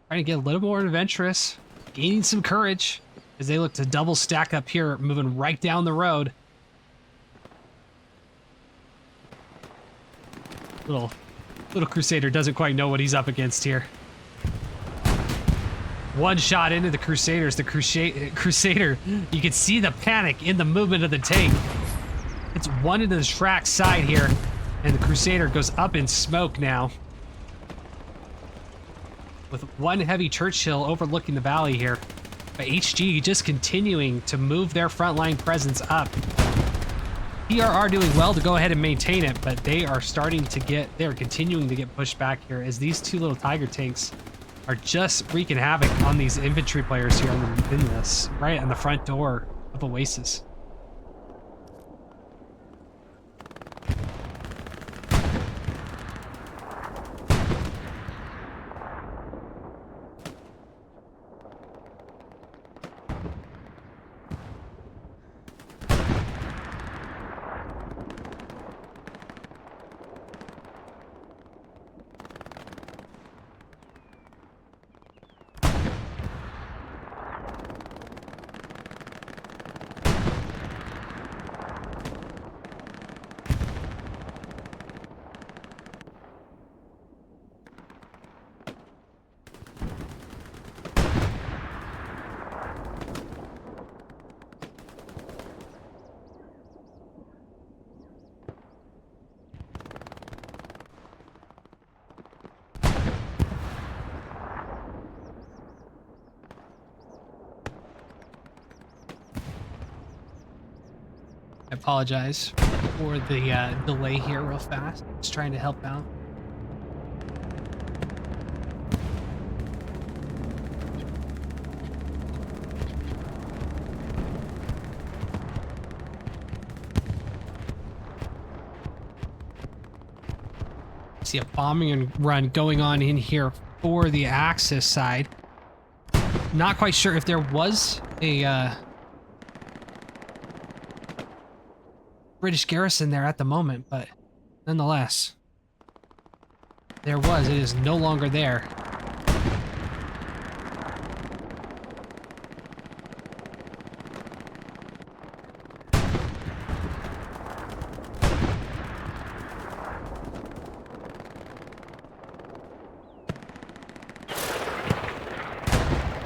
Trying to get a little more adventurous, gaining some courage. as they look to double stack up here, moving right down the road. Little Crusader doesn't quite know what he's up against here. One shot into the Crusaders. The Crusader, you can see the panic in the movement of the tank. It's one into the track side here, and the Crusader goes up in smoke now. With one heavy Churchill overlooking the valley here. But HG just continuing to move their frontline presence up. TRR doing well to go ahead and maintain it, but they are continuing to get pushed back here as these two little Tiger tanks are just wreaking havoc on these infantry players here right on the front door of Oasis. I apologize for the delay here real fast. Just trying to help out. See a bombing run going on in here for the Axis side. Not quite sure if there was a British garrison there at the moment, but nonetheless, there was. It is no longer there.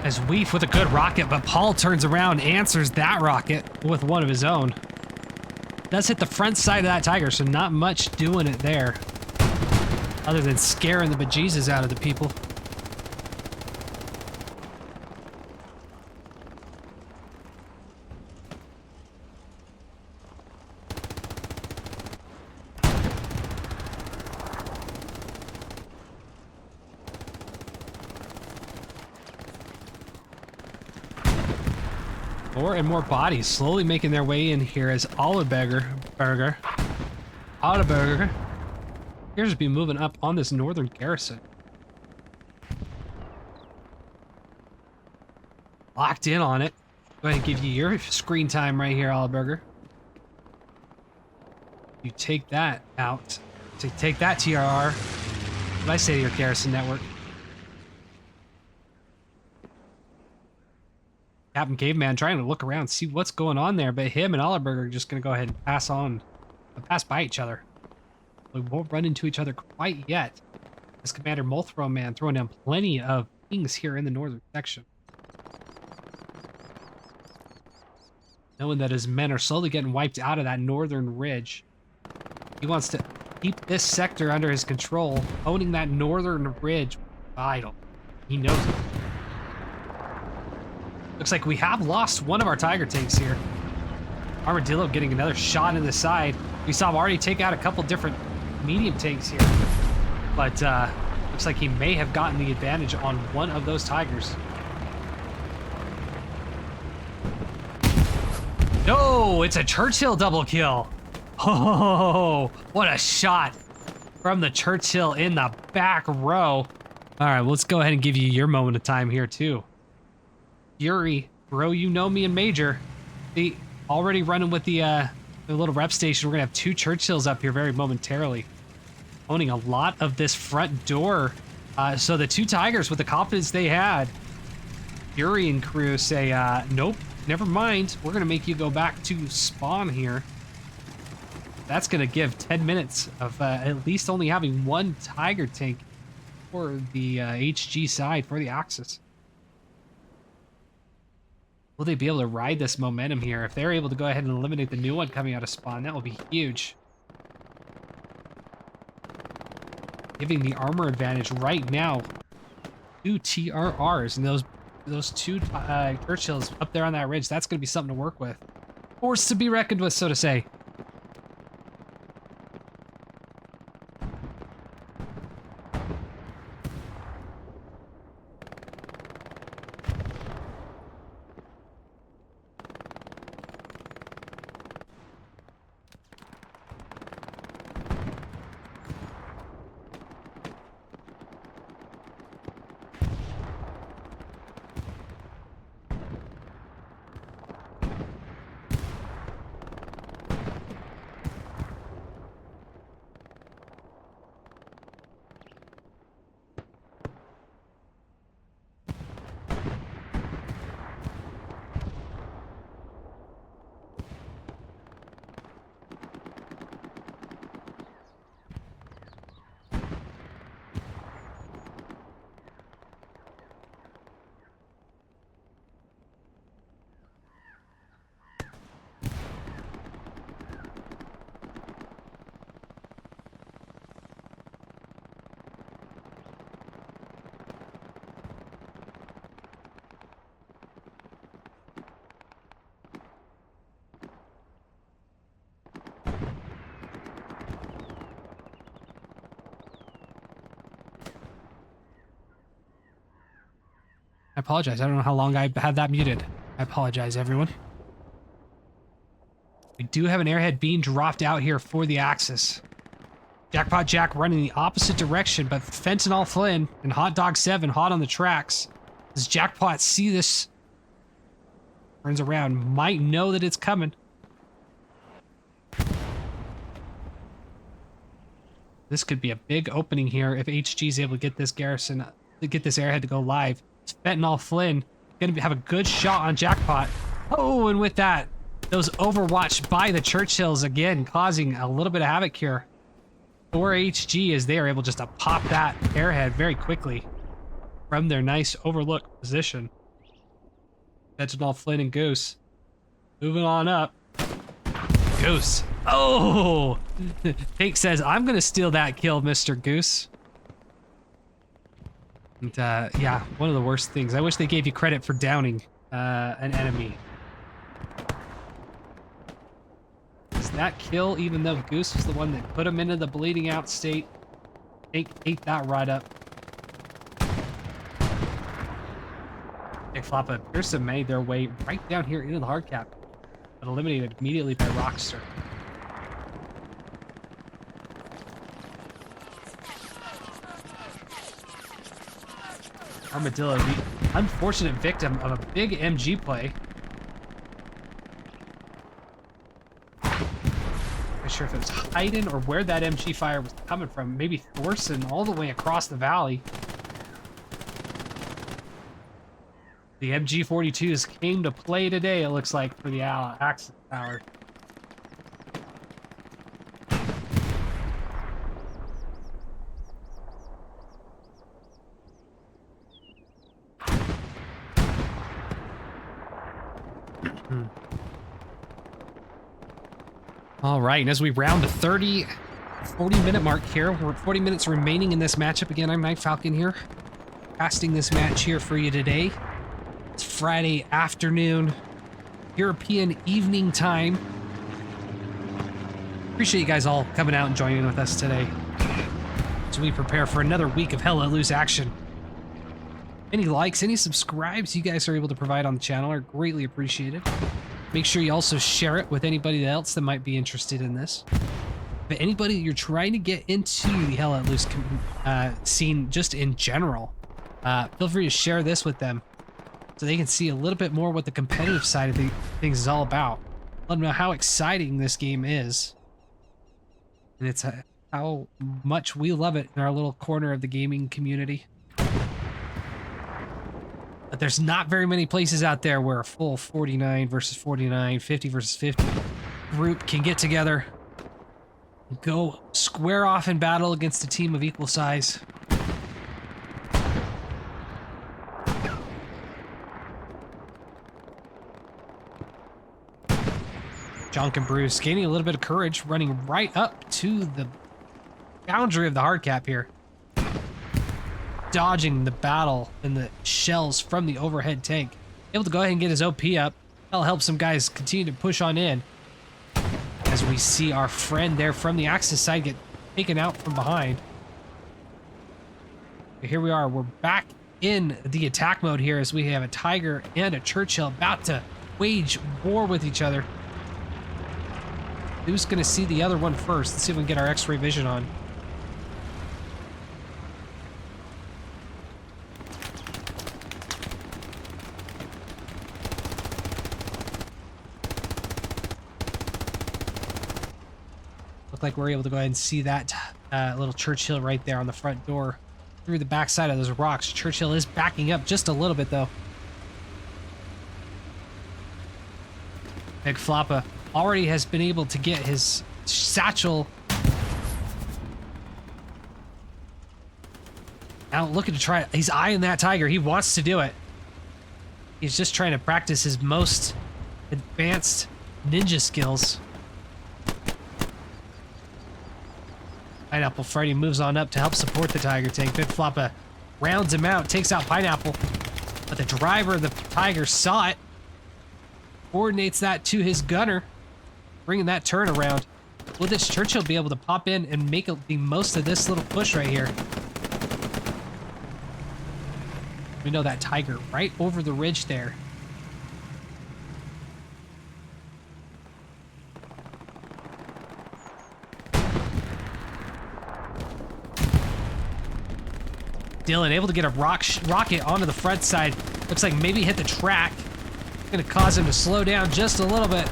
As Weef with a good rocket, but Paul turns around, answers that rocket with one of his own. Does hit the front side of that Tiger, so not much doing it there. Other than scaring the bejesus out of the people. More and more bodies slowly making their way in here as Oliberger appears to be moving up on this northern garrison. Locked in on it. Go ahead and give you your screen time right here, Oliberger. You take that out. Take that, TRR. What did I say to your garrison network? Captain Caveman trying to look around, see what's going on there, but him and Oliberger are just going to go ahead and pass by each other. We won't run into each other quite yet. As Commander Molthro Man throwing down plenty of things here in the northern section. Knowing that his men are slowly getting wiped out of that northern ridge. He wants to keep this sector under his control. Owning that northern ridge, vital. He knows it. Looks like we have lost one of our Tiger tanks here. Armadillo getting another shot in the side. We saw him already take out a couple different medium tanks here. But looks like he may have gotten the advantage on one of those Tigers. No, it's a Churchill double kill. Oh, what a shot from the Churchill in the back row. All right, let's go ahead and give you your moment of time here too. Yuri, bro, you know me and Major. The already running with the little rep station. We're gonna have two Churchills up here very momentarily, owning a lot of this front door. So the two Tigers, with the confidence they had, Fury and crew say, nope, never mind. We're going to make you go back to spawn here. That's going to give 10 minutes of at least only having one Tiger tank for the HG side, for the Axis. Will they be able to ride this momentum here? If they're able to go ahead and eliminate the new one coming out of spawn, that will be huge. Giving the armor advantage right now to TRRs, and those two Churchills up there on that ridge, that's going to be something to work with. Force to be reckoned with, so to say. I apologize. I don't know how long I had that muted. I apologize, everyone. We do have an airhead being dropped out here for the Axis. Jackpot Jack running the opposite direction, but Fentanyl Flynn and Hot Dog 7 hot on the tracks. Does Jackpot see this? Turns around, might know that it's coming. This could be a big opening here if HG is able to get this garrison, to get this airhead to go live. Fentanyl Flynn gonna have a good shot on Jackpot. Oh, and with that, those overwatched by the Churchills again, causing a little bit of havoc here for HG as they are able just to pop that airhead very quickly from their nice overlooked position. Fentanyl Flynn and Goose moving on up. Goose. Oh! Pink says, I'm gonna steal that kill, Mr. Goose. And, yeah, one of the worst things. I wish they gave you credit for downing an enemy. Is that kill, even though Goose was the one that put him into the bleeding out state? Ate that right up. Big Floppa appears to have made their way right down here into the hard cap, but eliminated immediately by Rockster. Armadillo, the unfortunate victim of a big MG play. Not sure if it was Haydn or where that MG fire was coming from. Maybe Thorson all the way across the valley. The MG-42s came to play today, it looks like, for the Axis power. All right, and as we round the 40-minute mark here, we're 40 minutes remaining in this matchup. Again, I'm Night Falcon here, casting this match here for you today. It's Friday afternoon, European evening time. Appreciate you guys all coming out and joining with us today as we prepare for another week of Hell Let Loose action. Any likes, any subscribes you guys are able to provide on the channel are greatly appreciated. Make sure you also share it with anybody else that might be interested in this. But anybody you're trying to get into the Hell Let Loose scene just in general, feel free to share this with them so they can see a little bit more what the competitive side of things is all about. Let them know how exciting this game is. And it's how much we love it in our little corner of the gaming community. But there's not very many places out there where a full 49 versus 49, 50 versus 50 group can get together, go square off in battle against a team of equal size. Jonk and Bruce gaining a little bit of courage, running right up to the boundary of the hard cap here. Dodging the battle and the shells from the overhead tank. Able to go ahead and get his OP up. That'll help some guys continue to push on in. As we see our friend there from the Axis side get taken out from behind. But here we are. We're back in the attack mode here as we have a Tiger and a Churchill about to wage war with each other. Who's going to see the other one first? Let's see if we can get our X-ray vision on. Look like we're able to go ahead and see that little Churchill right there on the front door through the backside of those rocks. Churchill is backing up just a little bit though. Big Floppa already has been able to get his satchel. Now looking to try, he's eyeing that Tiger. He wants to do it. He's just trying to practice his most advanced ninja skills. Pineapple Freddy moves on up to help support the Tiger tank. Big Floppa rounds him out, takes out Pineapple. But the driver of the Tiger saw it. Coordinates that to his gunner, bringing that turn around. Will this Churchill be able to pop in and make the most of this little push right here? We know that Tiger right over the ridge there. Dylan able to get a rocket onto the front side. Looks like maybe hit the track. Gonna cause him to slow down just a little bit.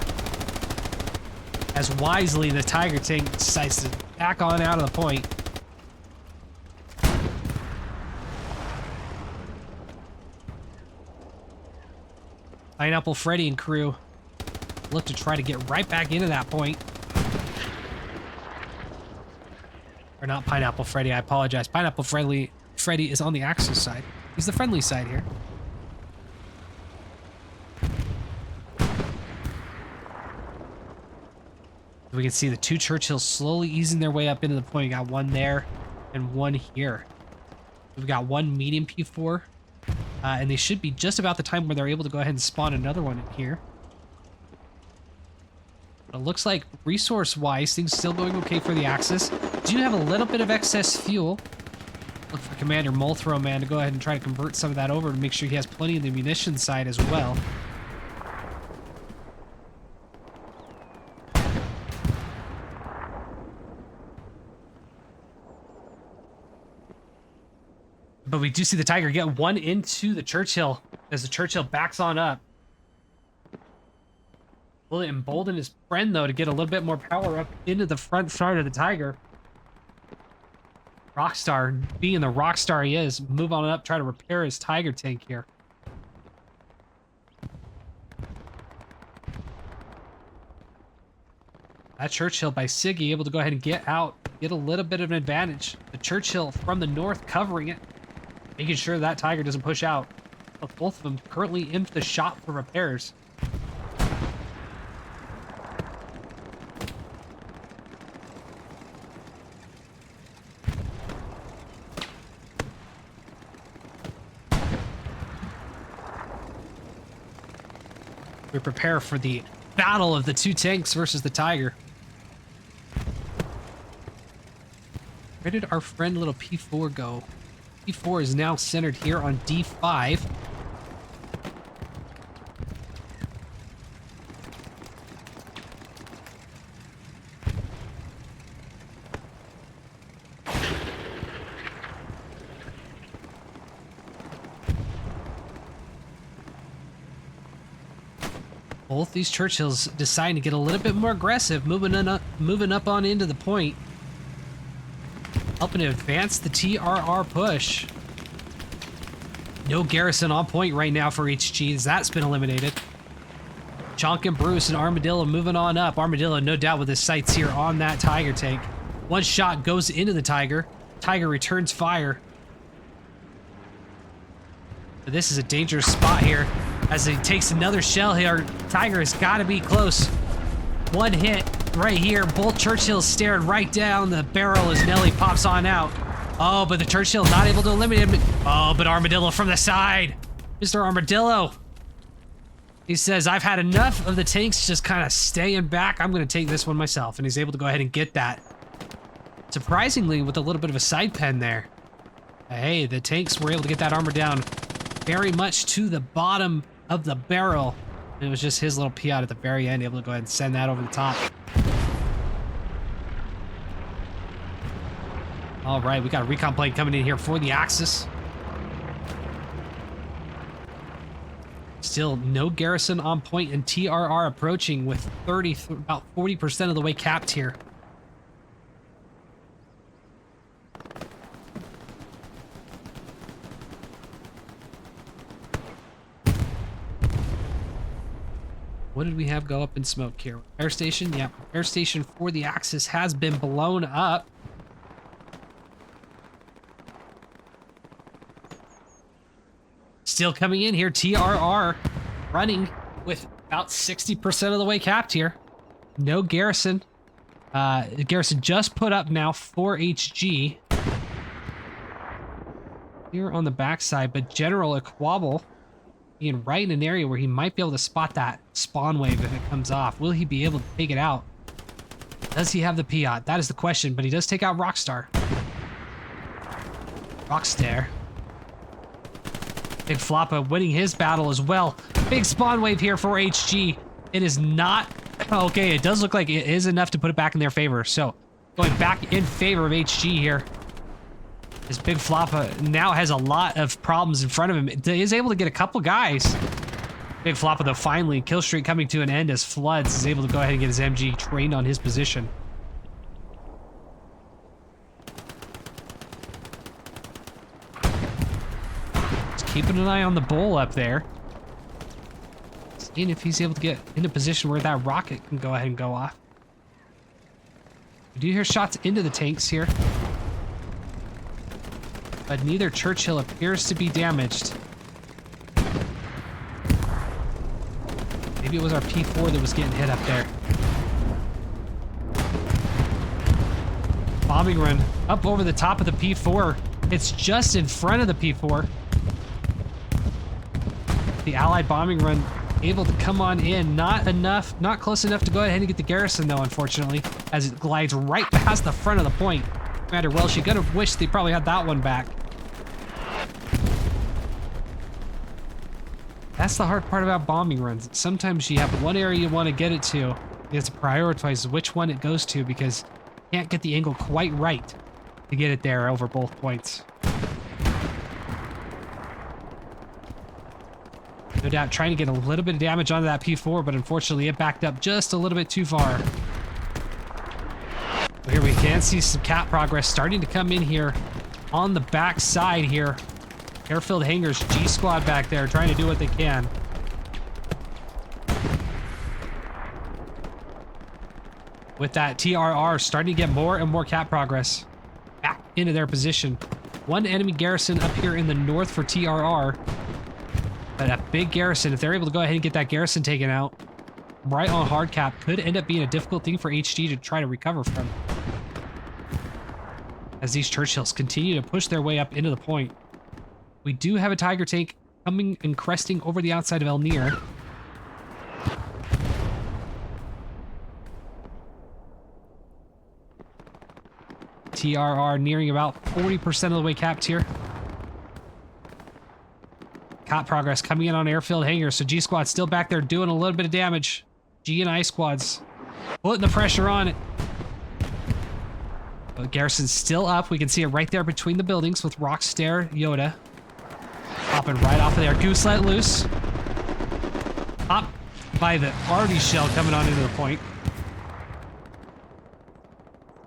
As wisely the Tiger tank decides to back on out of the point. Pineapple Freddy and crew look to try to get right back into that point. Or not Pineapple Freddy, I apologize. Pineapple Freddy is on the Axis side. He's the friendly side here. We can see the two Churchills slowly easing their way up into the point. We got one there and one here. We've got one medium P4. And they should be just about the time where they're able to go ahead and spawn another one in here. But it looks like resource-wise, things still going okay for the Axis. Do have a little bit of excess fuel. Look for Commander Molthrow Man to go ahead and try to convert some of that over to make sure he has plenty of the munition side as well. But we do see the Tiger get one into the Churchill as the Churchill backs on up. Will it embolden his friend, though, to get a little bit more power up into the front side of the Tiger? Rockstar, being the rockstar he is, move on up, try to repair his Tiger tank here. That Churchill by Siggy able to go ahead and get out, get a little bit of an advantage. The Churchill from the north covering it, making sure that Tiger doesn't push out. But both of them currently in the shop for repairs. We prepare for the battle of the two tanks versus the Tiger. Where did our friend little P4 go? P4 is now centered here on D5. Both these Churchills deciding to get a little bit more aggressive, moving up on into the point. Helping to advance the TRR push. No garrison on point right now for HG, as that's been eliminated. Chonk and Bruce and Armadillo moving on up. Armadillo, no doubt, with his sights here on that Tiger tank. One shot goes into the Tiger. Tiger returns fire. But this is a dangerous spot here as he takes another shell here. Tiger has got to be close. One hit right here. Both Churchills stared right down the barrel as Nelly pops on out. Oh, but the Churchill not able to eliminate him. Oh, but Armadillo from the side. Mr. Armadillo. He says, I've had enough of the tanks just kind of staying back. I'm going to take this one myself. And he's able to go ahead and get that. Surprisingly, with a little bit of a side pen there. Hey, the tanks were able to get that armor down very much to the bottom of the barrel. And it was just his little Piat at the very end, able to go ahead and send that over the top. All right, we got a recon plane coming in here for the Axis. Still no garrison on point, and TRR approaching with about 40% of the way capped here. What did we have go up in smoke here? Air station? Yeah, air station for the Axis has been blown up. Still coming in here, TRR running with about 60% of the way capped here. No garrison. Garrison just put up now for HG. Here on the backside, but General Equable being right in an area where he might be able to spot that spawn wave if it comes off. Will he be able to take it out? Does he have the Piat? That is the question, but he does take out Rockstar. Rockstar. Big Floppa winning his battle as well. Big spawn wave here for HG. It is not... Okay, it does look like it is enough to put it back in their favor. So, going back in favor of HG here. This Big Floppa now has a lot of problems in front of him. He is able to get a couple guys. Big Floppa, though, finally, kill streak coming to an end as Floods is able to go ahead and get his MG trained on his position. Keeping an eye on the bull up there. Seeing if he's able to get in a position where that rocket can go ahead and go off. We do hear shots into the tanks here. But neither Churchill appears to be damaged. Maybe it was our P4 that was getting hit up there. Bombing run up over the top of the P4. It's just in front of the P4. The Allied bombing run able to come on in. Not enough, not close enough to go ahead and get the garrison though, unfortunately, as it glides right past the front of the point. Commander Welsh, you gotta wish they probably had that one back. That's the hard part about bombing runs. Sometimes you have one area you want to get it to. You have to prioritize which one it goes to because you can't get the angle quite right to get it there over both points. No doubt trying to get a little bit of damage onto that P4, but unfortunately it backed up just a little bit too far. So here we can see some cap progress starting to come in here on the back side here. Airfield hangars, G squad back there trying to do what they can. With that TRR starting to get more and more cap progress back into their position. One enemy garrison up here in the north for TRR. But a big garrison, if they're able to go ahead and get that garrison taken out right on hard cap, could end up being a difficult thing for HG to try to recover from. As these Churchills continue to push their way up into the point. We do have a Tiger tank coming and cresting over the outside of El Nir. TRR nearing about 40% of the way capped here. Cap progress coming in on airfield hangars, so G squad's still back there doing a little bit of damage. G and I squads putting the pressure on it. But Garrison's still up. We can see it right there between the buildings with Rockstare Yoda. Popping right off of there. Goose let loose. Pop by the Arty shell coming on into the point.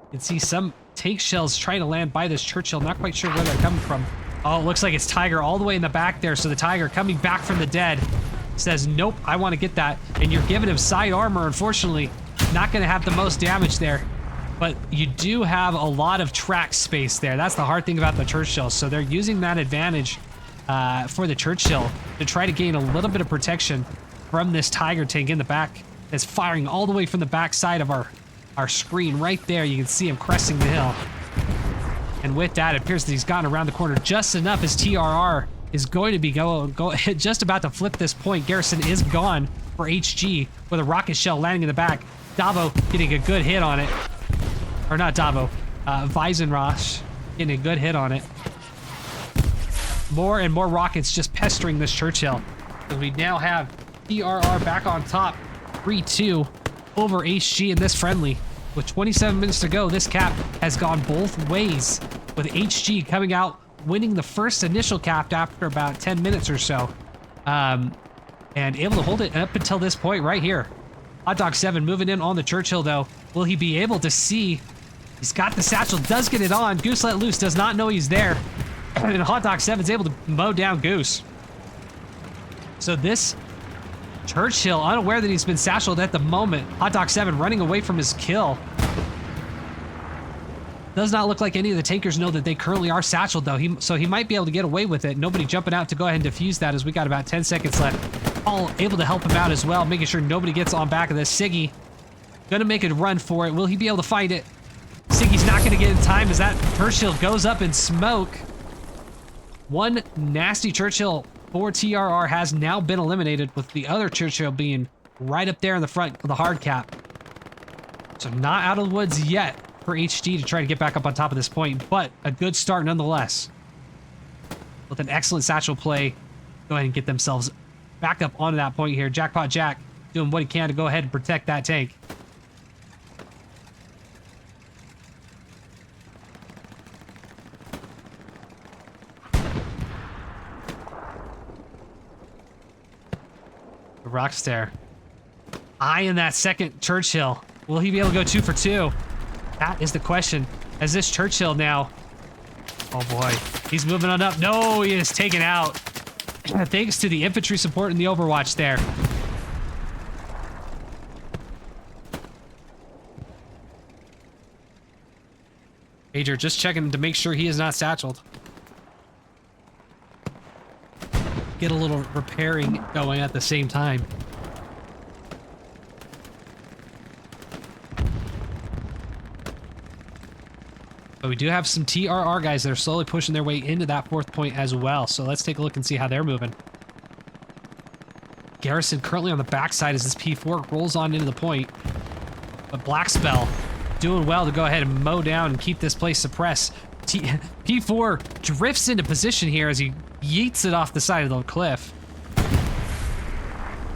You can see some tank shells trying to land by this Churchill. Not quite sure where they're coming from. Oh, it looks like it's Tiger all the way in the back there. So the Tiger coming back from the dead says, nope, I want to get that. And you're giving him side armor, unfortunately. Not going to have the most damage there. But you do have a lot of track space there. That's the hard thing about the Churchill. So they're using that advantage for the Churchill to try to gain a little bit of protection from this Tiger tank in the back. That's firing all the way from the back side of our screen. Right there, you can see him cresting the hill. And with that, it appears that he's gotten around the corner just enough as TRR is going to be just about to flip this point. Garrison is gone for HG with a rocket shell landing in the back. Davo getting a good hit on it. Or not Davo, Weisenrosch getting a good hit on it. More and more rockets just pestering this Churchill. So we now have TRR back on top, 3-2 over HG in this friendly. With 27 minutes to go, this cap has gone both ways, with HG coming out winning the first initial cap after about 10 minutes or so. And able to hold it up until this point right here. Hot Dog 7 moving in on the Churchill though. Will he be able to see? He's got the satchel, does get it on. Goose let loose, does not know he's there. And Hot Dog 7's able to mow down Goose. So this Churchill, unaware that he's been satcheled at the moment. Hot Dog 7 running away from his kill. Does not look like any of the tankers know that they currently are satcheled though. So he might be able to get away with it. Nobody jumping out to go ahead and defuse that as we got about 10 seconds left. All able to help him out as well, making sure nobody gets on back of this. Siggy gonna make a run for it. Will he be able to find it? Siggy's not gonna get in time as that Churchill goes up in smoke. One nasty Churchill for TRR has now been eliminated, with the other Churchill being right up there in the front of the hard cap. So not out of the woods yet for HG to try to get back up on top of this point, but a good start nonetheless. With an excellent satchel play, go ahead and get themselves back up onto that point here. Jackpot Jack doing what he can to go ahead and protect that tank. Rockstare eyeing that second Churchill. Will he be able to go 2 for 2? That is the question. As this Churchill now, oh boy, he's moving on up. No, he is taken out. Thanks to the infantry support in the Overwatch there. Major just checking to make sure he is not satcheled. Get a little repairing going at the same time. But we do have some TRR guys that are slowly pushing their way into that 4th point as well. So let's take a look and see how they're moving. Garrison currently on the backside as this P4 rolls on into the point. But Black Spell doing well to go ahead and mow down and keep this place suppressed. P4 drifts into position here as he yeets it off the side of the cliff.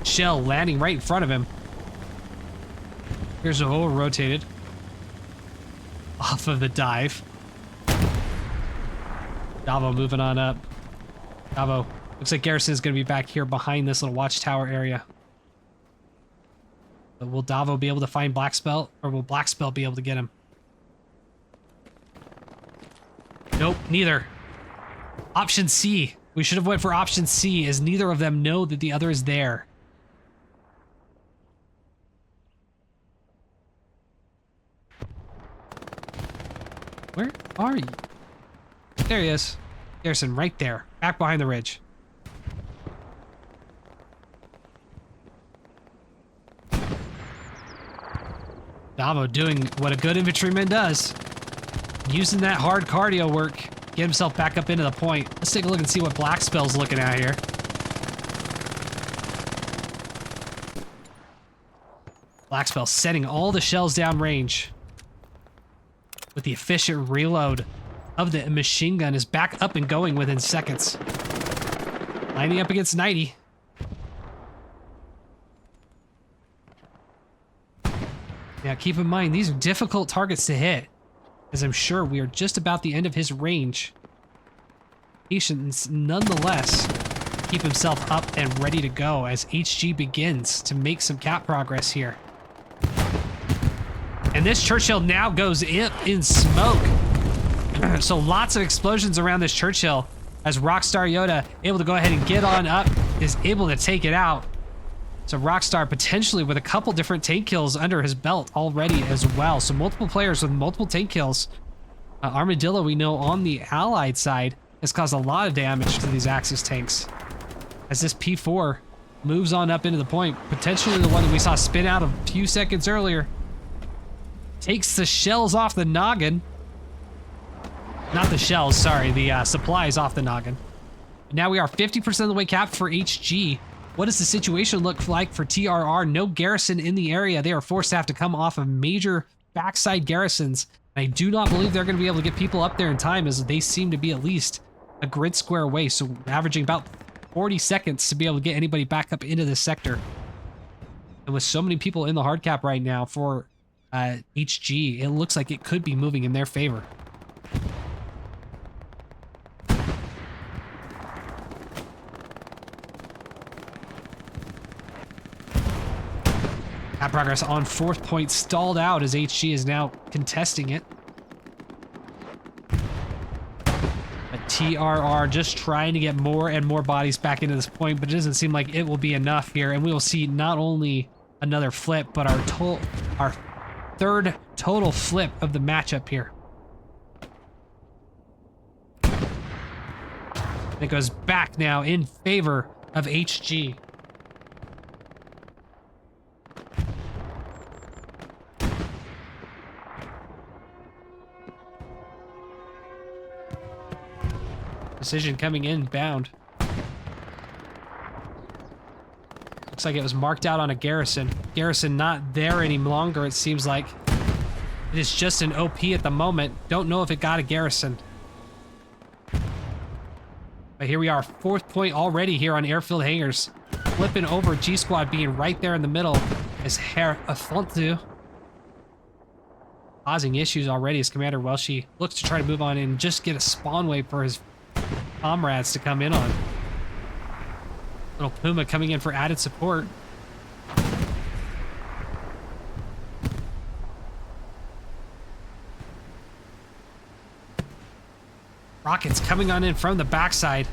Shell landing right in front of him. Here's a over rotated off of the dive. Davo moving on up. Davo, looks like Garrison is going to be back here behind this little watchtower area. But will Davo be able to find Black Spell, or will Black Spell be able to get him? Nope, neither. Option C. We should have went for option C, as neither of them know that the other is there. Where are you? There he is. Garrison, right there. Back behind the ridge. Davo doing what a good infantryman does. Using that hard cardio work. Get himself back up into the point. Let's take a look and see what Black Spell's looking at here. Black Spell setting all the shells down range. With the efficient reload of the machine gun is back up and going within seconds. Lining up against 90. Now keep in mind, these are difficult targets to hit, as I'm sure we are just about the end of his range. Patience, nonetheless, keep himself up and ready to go as HG begins to make some cap progress here. And this Churchill now goes in smoke. So lots of explosions around this Churchill. as Rockstar Yoda, able to go ahead and get on up, is able to take it out. So Rockstar potentially with a couple different tank kills under his belt already as well. So multiple players with multiple tank kills. Armadillo, we know on the allied side, has caused a lot of damage to these Axis tanks. As this P4 moves on up into the point, potentially the one that we saw spin out a few seconds earlier. Takes the shells off the noggin. Not the shells, sorry, the supplies off the noggin. Now we are 50% of the way capped for HG. What does the situation look like for TRR? No garrison in the area. They are forced to have to come off of major backside garrisons. I do not believe they're going to be able to get people up there in time, as they seem to be at least a grid square away. So averaging about 40 seconds to be able to get anybody back up into this sector. And with so many people in the hard cap right now for HG, it looks like it could be moving in their favor. That progress on 4th point stalled out as HG is now contesting it. But TRR just trying to get more and more bodies back into this point, but it doesn't seem like it will be enough here. And we will see not only another flip, but our third total flip of the matchup here. It goes back now in favor of HG. Decision coming in bound. Looks like it was marked out on a garrison. Garrison not there any longer, it seems like. It is just an OP at the moment. Don't know if it got a garrison. But here we are, 4th point already here on airfield hangars. Flipping over, G-Squad being right there in the middle as Herr Afontu causing issues already as Commander Welshi looks to try to move on and just get a spawn wave for his comrades to come in on. Little Puma coming in for added support. Rockets coming on in from the backside.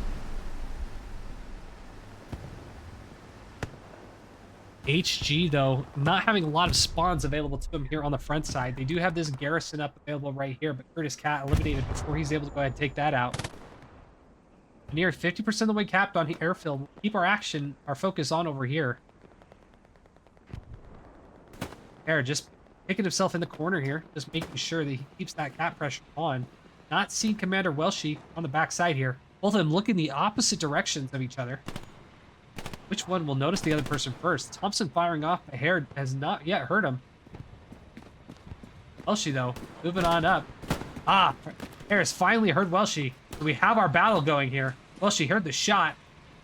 HG, though, not having a lot of spawns available to him here on the front side. They do have this garrison up available right here, but Curtis Cat eliminated before he's able to go ahead and take that out. Near 50% of the way capped on airfield. We'll keep our action, our focus on over here. Air just picking himself in the corner here, just making sure that he keeps that cap pressure on. Not seeing Commander Welshi on the backside here. Both of them looking the opposite directions of each other. Which one will notice the other person first? Thompson firing off, but Hare has not yet heard him. Welshi, though, moving on up. Ah, Harris finally heard Welshi. So we have our battle going here. Welshi heard the shot.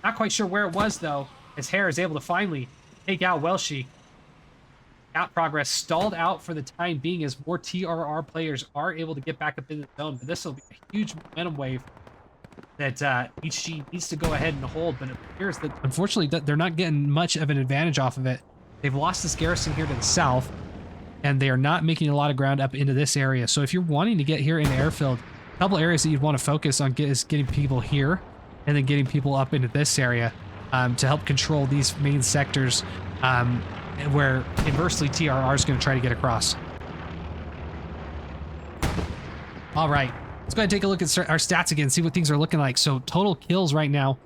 Not quite sure where it was, though, as Hare is able to finally take out Welshi. Out progress stalled out for the time being as more TRR players are able to get back up in the zone. But this will be a huge momentum wave that HG needs to go ahead and hold. But it appears that, unfortunately, that they're not getting much of an advantage off of it. They've lost this garrison here to the south, and they are not making a lot of ground up into this area. So if you're wanting to get here in the airfield, a couple areas that you'd want to focus on is getting people here and then getting people up into this area to help control these main sectors where inversely TRR is going to try to get across. All right, let's go ahead and take a look at our stats again, see what things are looking like. So total kills right now,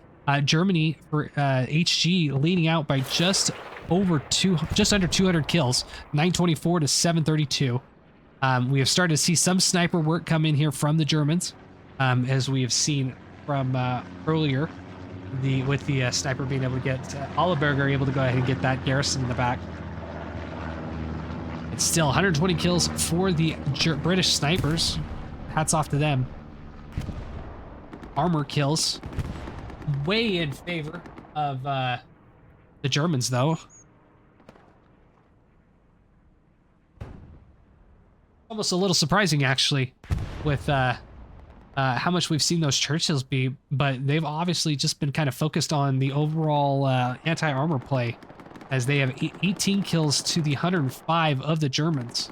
Germany for HG leading out by just under 200 kills, 924 to 732. We have started to see some sniper work come in here from the Germans, as we have seen from earlier, with the sniper being able to get Olleberger able to go ahead and get that garrison in the back. It's still 120 kills for the British snipers. Hats off to them. Armor kills way in favor of the Germans, though. Almost a little surprising, actually, with how much we've seen those Churchills be, but they've obviously just been kind of focused on the overall anti-armor play, as they have 18 kills to the 105 of the Germans.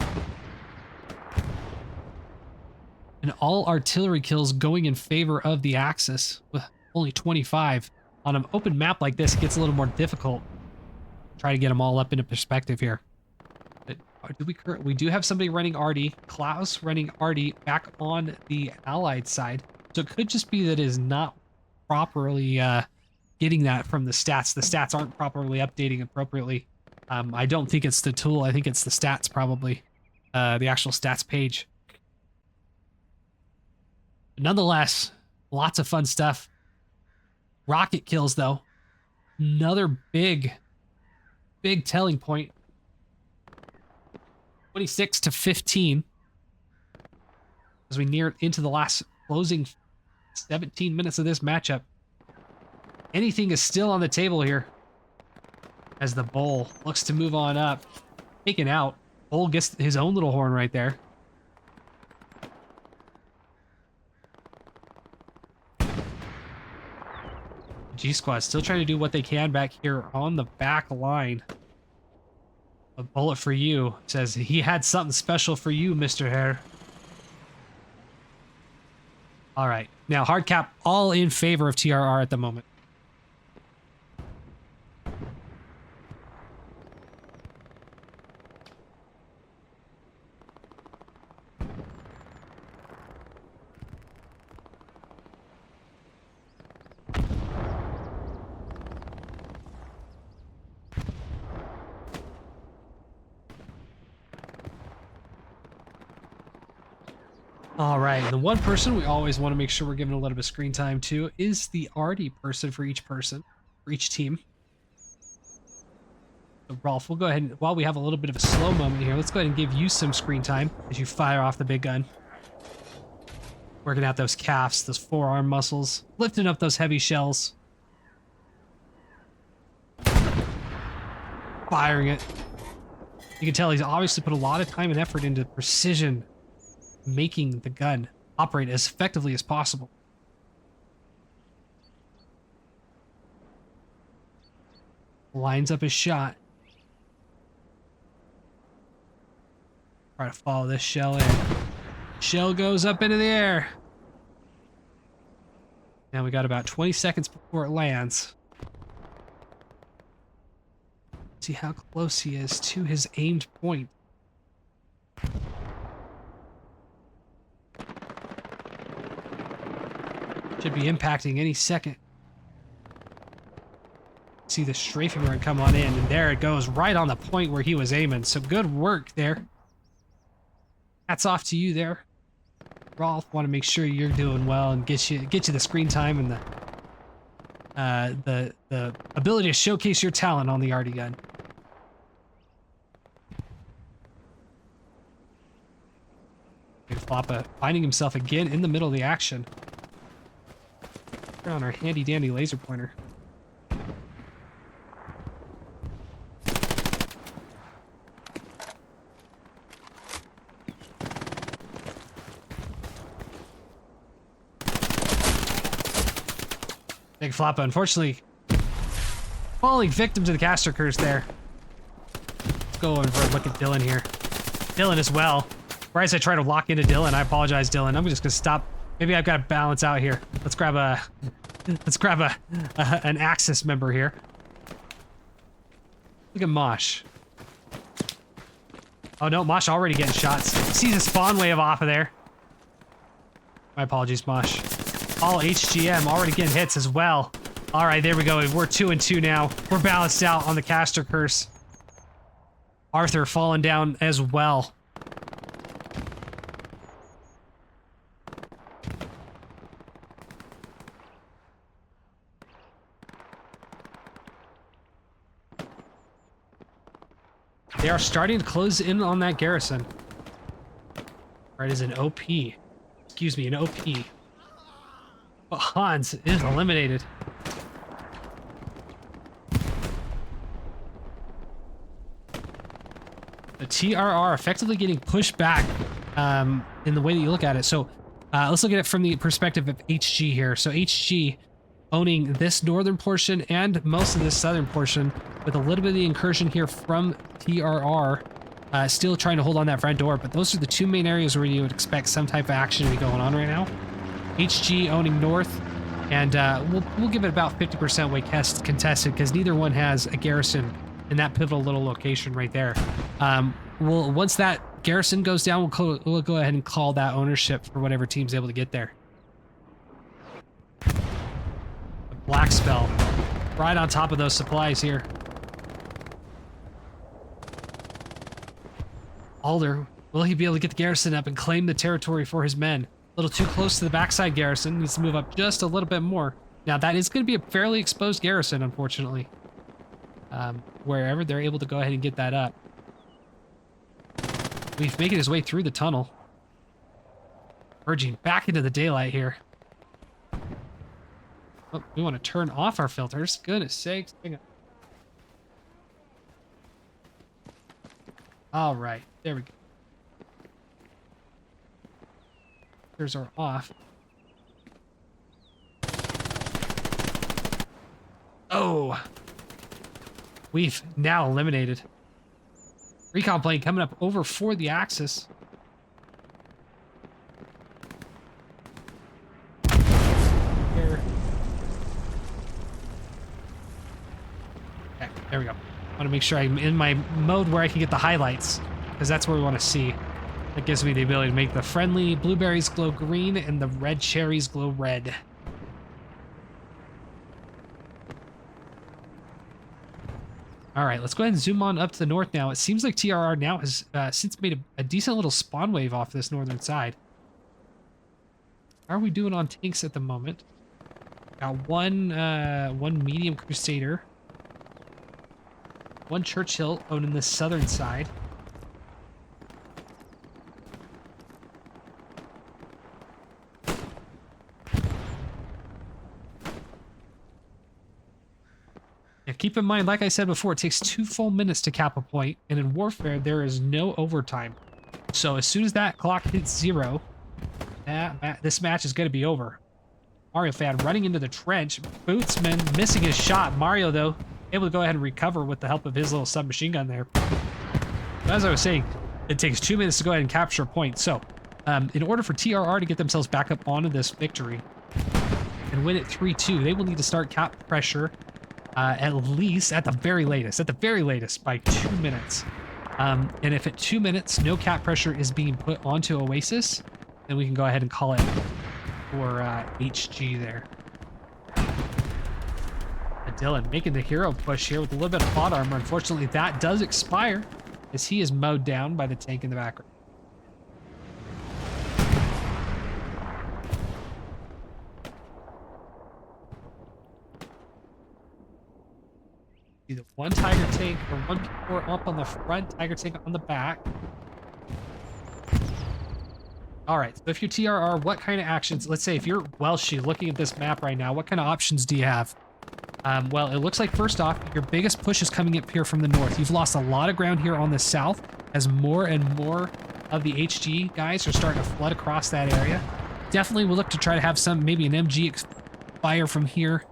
And all artillery kills going in favor of the Axis with only 25. On an open map like this, it gets a little more difficult. Try to get them all up into perspective here. But we do have somebody running Artie. Klaus running Artie back on the Allied side. So it could just be that it is not properly getting that from the stats. The stats aren't properly updating appropriately. I don't think it's the tool. I think it's the stats probably. The actual stats page. But nonetheless, lots of fun stuff. Rocket kills, though. Another big telling point. 26 to 15. As we near into the last closing 17 minutes of this matchup. Anything is still on the table here. As the Bull looks to move on up. Taken out. Bull gets his own little horn right there. G-Squad still trying to do what they can back here on the back line. A bullet for you. Says he had something special for you, Mr. Hare. All right. Now, hard cap all in favor of TRR at the moment. All right, and the one person we always want to make sure we're giving a little bit of screen time to is the Artie person, for each team. So Rolf, we'll go ahead and, while we have a little bit of a slow moment here, let's go ahead and give you some screen time as you fire off the big gun. Working out those calves, those forearm muscles, lifting up those heavy shells. Firing it. You can tell he's obviously put a lot of time and effort into precision, making the gun operate as effectively as possible. Lines up his shot. Try to follow this shell in. Shell goes up into the air. Now we got about 20 seconds before it lands. See how close he is to his aimed point. Should be impacting any second. See the strafing run come on in, and there it goes, right on the point where he was aiming. So good work there. Hats off to you there, Rolf. Want to make sure you're doing well and get you the screen time and the ability to showcase your talent on the Artie gun. Floppa finding himself again in the middle of the action. On our handy dandy laser pointer. Big Floppa, unfortunately, falling victim to the caster curse there. Let's go over and look at Dylan here. Dylan as well. Right as I try to lock into Dylan, I apologize, Dylan. I'm just gonna stop. Maybe I've got to balance out here. Let's grab an Axis member here. Look at Mosh. Oh no, Mosh already getting shots. Sees a spawn wave off of there. My apologies, Mosh. All HGM already getting hits as well. All right, there we go. We're 2-2 now. We're balanced out on the caster curse. Arthur falling down as well. They are starting to close in on that garrison. Right, is an OP. Excuse me, an OP. But Hans is eliminated. The TRR effectively getting pushed back in the way that you look at it. So let's look at it from the perspective of HG here. So HG owning this northern portion and most of this southern portion, with a little bit of the incursion here from TRR. Still trying to hold on that front door, but those are the two main areas where you would expect some type of action to be going on right now. HG owning north, and we'll give it about 50% weight contested because neither one has a garrison in that pivotal little location right there. Once that garrison goes down, we'll go ahead and call that ownership for whatever team's able to get there. A black spell right on top of those supplies here. Alder, will he be able to get the garrison up and claim the territory for his men? A little too close to the backside garrison. Needs to move up just a little bit more. Now, that is going to be a fairly exposed garrison, unfortunately. Wherever they're able to go ahead and get that up. We've making his way through the tunnel. Merging back into the daylight here. Oh, we want to turn off our filters. Goodness sakes. Hang on. All right, there we go. Filters are off. Oh, we've now eliminated. Recon plane coming up over for the Axis. Here. Okay, there we go. I want to make sure I'm in my mode where I can get the highlights, because that's where we want to see. That gives me the ability to make the friendly blueberries glow green and the red cherries glow red. All right, let's go ahead and zoom on up to the north now. It seems like TRR now has since made a decent little spawn wave off this northern side. How are we doing on tanks at the moment? Got one medium Crusader. One Churchill owning the southern side. Yeah, keep in mind, like I said before, it takes 2 full minutes to cap a point, and in warfare, there is no overtime. So as soon as that clock hits 0, this match is going to be over. Mario fan running into the trench. Bootsman missing his shot. Mario, though, able to go ahead and recover with the help of his little submachine gun there. But as I was saying, it takes 2 minutes to go ahead and capture a point. So in order for TRR to get themselves back up onto this victory and win it 3-2, they will need to start cap pressure at least, at the very latest, by 2 minutes. And if at 2 minutes no cap pressure is being put onto Oasis, then we can go ahead and call it for HG there. Dylan making the hero push here with a little bit of plot armor. Unfortunately, that does expire as he is mowed down by the tank in the background. Either one Tiger tank or one P4 up on the front, Tiger tank on the back. All right, so if you're TRR, what kind of actions, let's say if you're Welshie looking at this map right now, what kind of options do you have? Well, it looks like first off, your biggest push is coming up here from the north. You've lost a lot of ground here on the south as more and more of the HG guys are starting to flood across that area. Definitely we'll look to try to have some, maybe an MG fire from here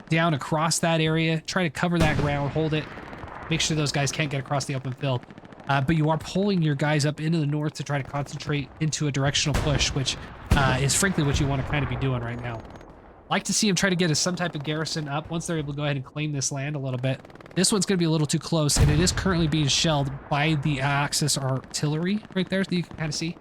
down across that area. Try to cover that ground, hold it, make sure those guys can't get across the open field. But you are pulling your guys up into the north to try to concentrate into a directional push, which is frankly what you want to kind of be doing right now. Like to see him try to get some type of garrison up once they're able to go ahead and claim this land a little bit. This one's going to be a little too close, and it is currently being shelled by the Axis artillery right there, that you can kind of see.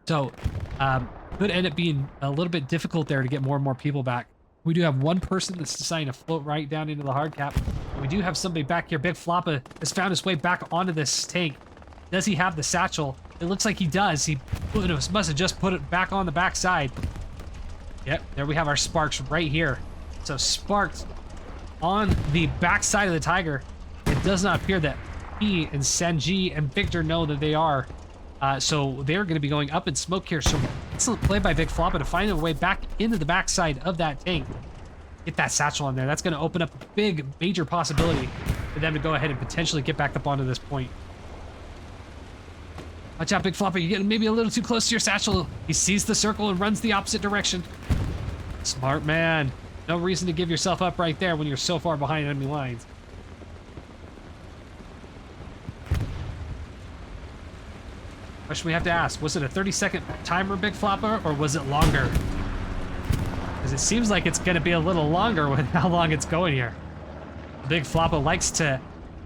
Could end up being a little bit difficult there to get more and more people back. We do have one person that's deciding to float right down into the hard cap. We do have somebody back here. Big Floppa has found his way back onto this tank. Does he have the satchel? It looks like he does. He must have just put it back on the backside. Yep, there we have our Sparks right here. So Sparks on the backside of the Tiger. It does not appear that he and Sanji and Victor know that they are. So they're going to be going up in smoke here. So excellent play by Big Floppa to find their way back into the backside of that tank. Get that satchel on there. That's going to open up a big, major possibility for them to go ahead and potentially get back up onto this point. Watch out, Big Floppa. You're getting maybe a little too close to your satchel. He sees the circle and runs the opposite direction. Smart man. No reason to give yourself up right there when you're so far behind enemy lines. Question we have to ask, was it a 30-second timer, Big Flopper, or was it longer? Because it seems like it's going to be a little longer with how long it's going here. Big Flopper likes to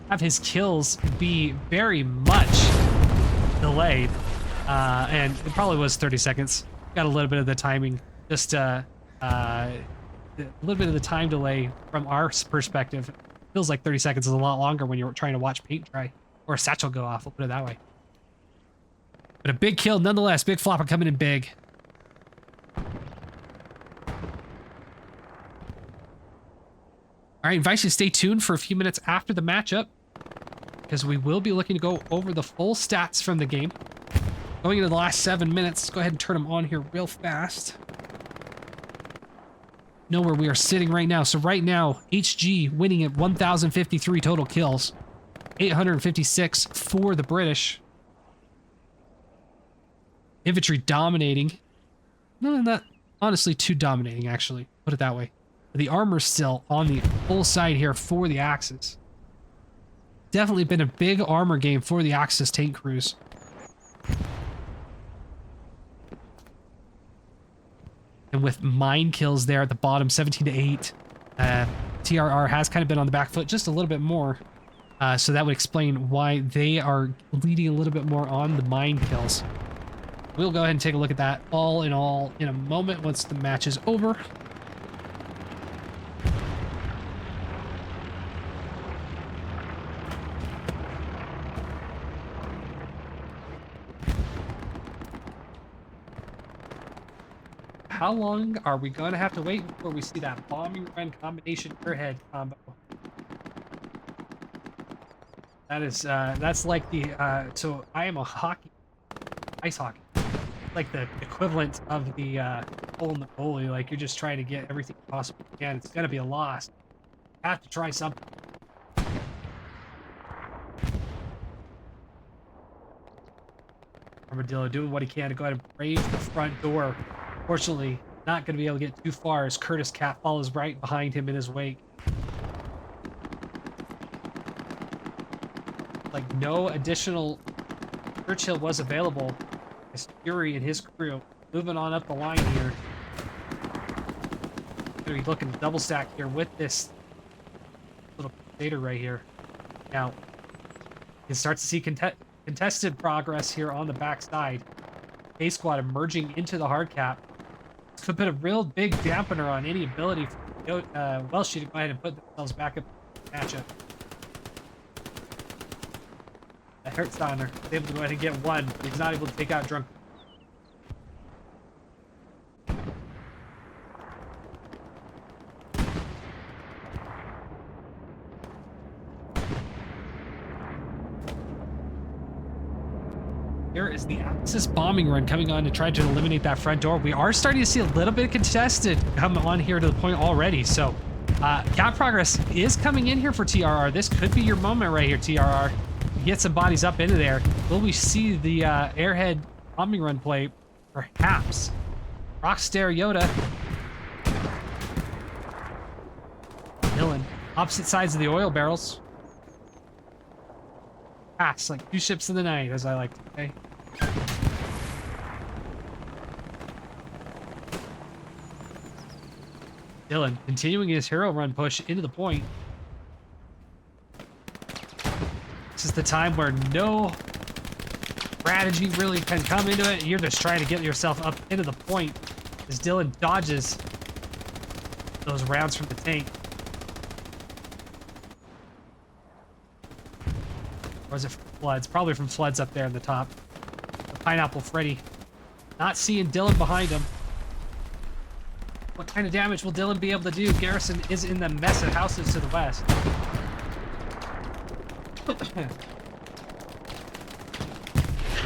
have his kills be very much delayed. And it probably was 30 seconds. Got a little bit of the timing, just a little bit of the time delay from our perspective. Feels like 30 seconds is a lot longer when you're trying to watch paint dry or a satchel go off. We'll put it that way. But a big kill nonetheless. Big Flopper coming in big. All right, invite you to stay tuned for a few minutes after the matchup, because we will be looking to go over the full stats from the game. Going into the last 7 minutes, let's go ahead and turn them on here real fast. Know where we are sitting right now. So right now, HG winning at 1,053 total kills. 856 for the British. Infantry dominating. No, not honestly too dominating, actually. Put it that way. The armor's still on the full side here for the Axis. Definitely been a big armor game for the Axis tank crews. And with mine kills there at the bottom, 17 to 8, TRR has kind of been on the back foot just a little bit more. So that would explain why they are leading a little bit more on the mine kills. We'll go ahead and take a look at that all in all in a moment once the match is over. How long are we going to have to wait before we see that bombing run combination airhead combo? That is, that's like the, so I am a ice hockey. Like the equivalent of the hole in the goalie. Like you're just trying to get everything possible you can. It's going to be a loss. You have to try something. Armadillo doing what he can to go ahead and brave the front door. Fortunately, not going to be able to get too far as Curtis Cat follows right behind him in his wake. Like no additional Churchill was available. As Fury and his crew moving on up the line here. Going to be looking to double stack here with this little Crusader right here. Now, you can start to see contested progress here on the backside. A-Squad emerging into the hard cap. This could put a real big dampener on any ability for Welsh to go ahead and put themselves back up in the matchup. Hertzsteiner is able to go ahead and get one. He's not able to take out Drunk. Here is the Axis bombing run coming on to try to eliminate that front door. We are starting to see a little bit of contested come on here to the point already. So cap progress is coming in here for TRR. This could be your moment right here, TRR. Get some bodies up into there. Will we see the airhead bombing run play? Perhaps. Rockstare Yoda. Dylan. Opposite sides of the oil barrels. Pass like two ships in the night, as I like to say. Dylan continuing his hero run push into the point. This is the time where no strategy really can come into it. You're just trying to get yourself up into the point as Dylan dodges those rounds from the tank. Or is it from Floods? Probably from Floods up there in the top. The Pineapple Freddy. Not seeing Dylan behind him. What kind of damage will Dylan be able to do? Garrison is in the mess of houses to the west.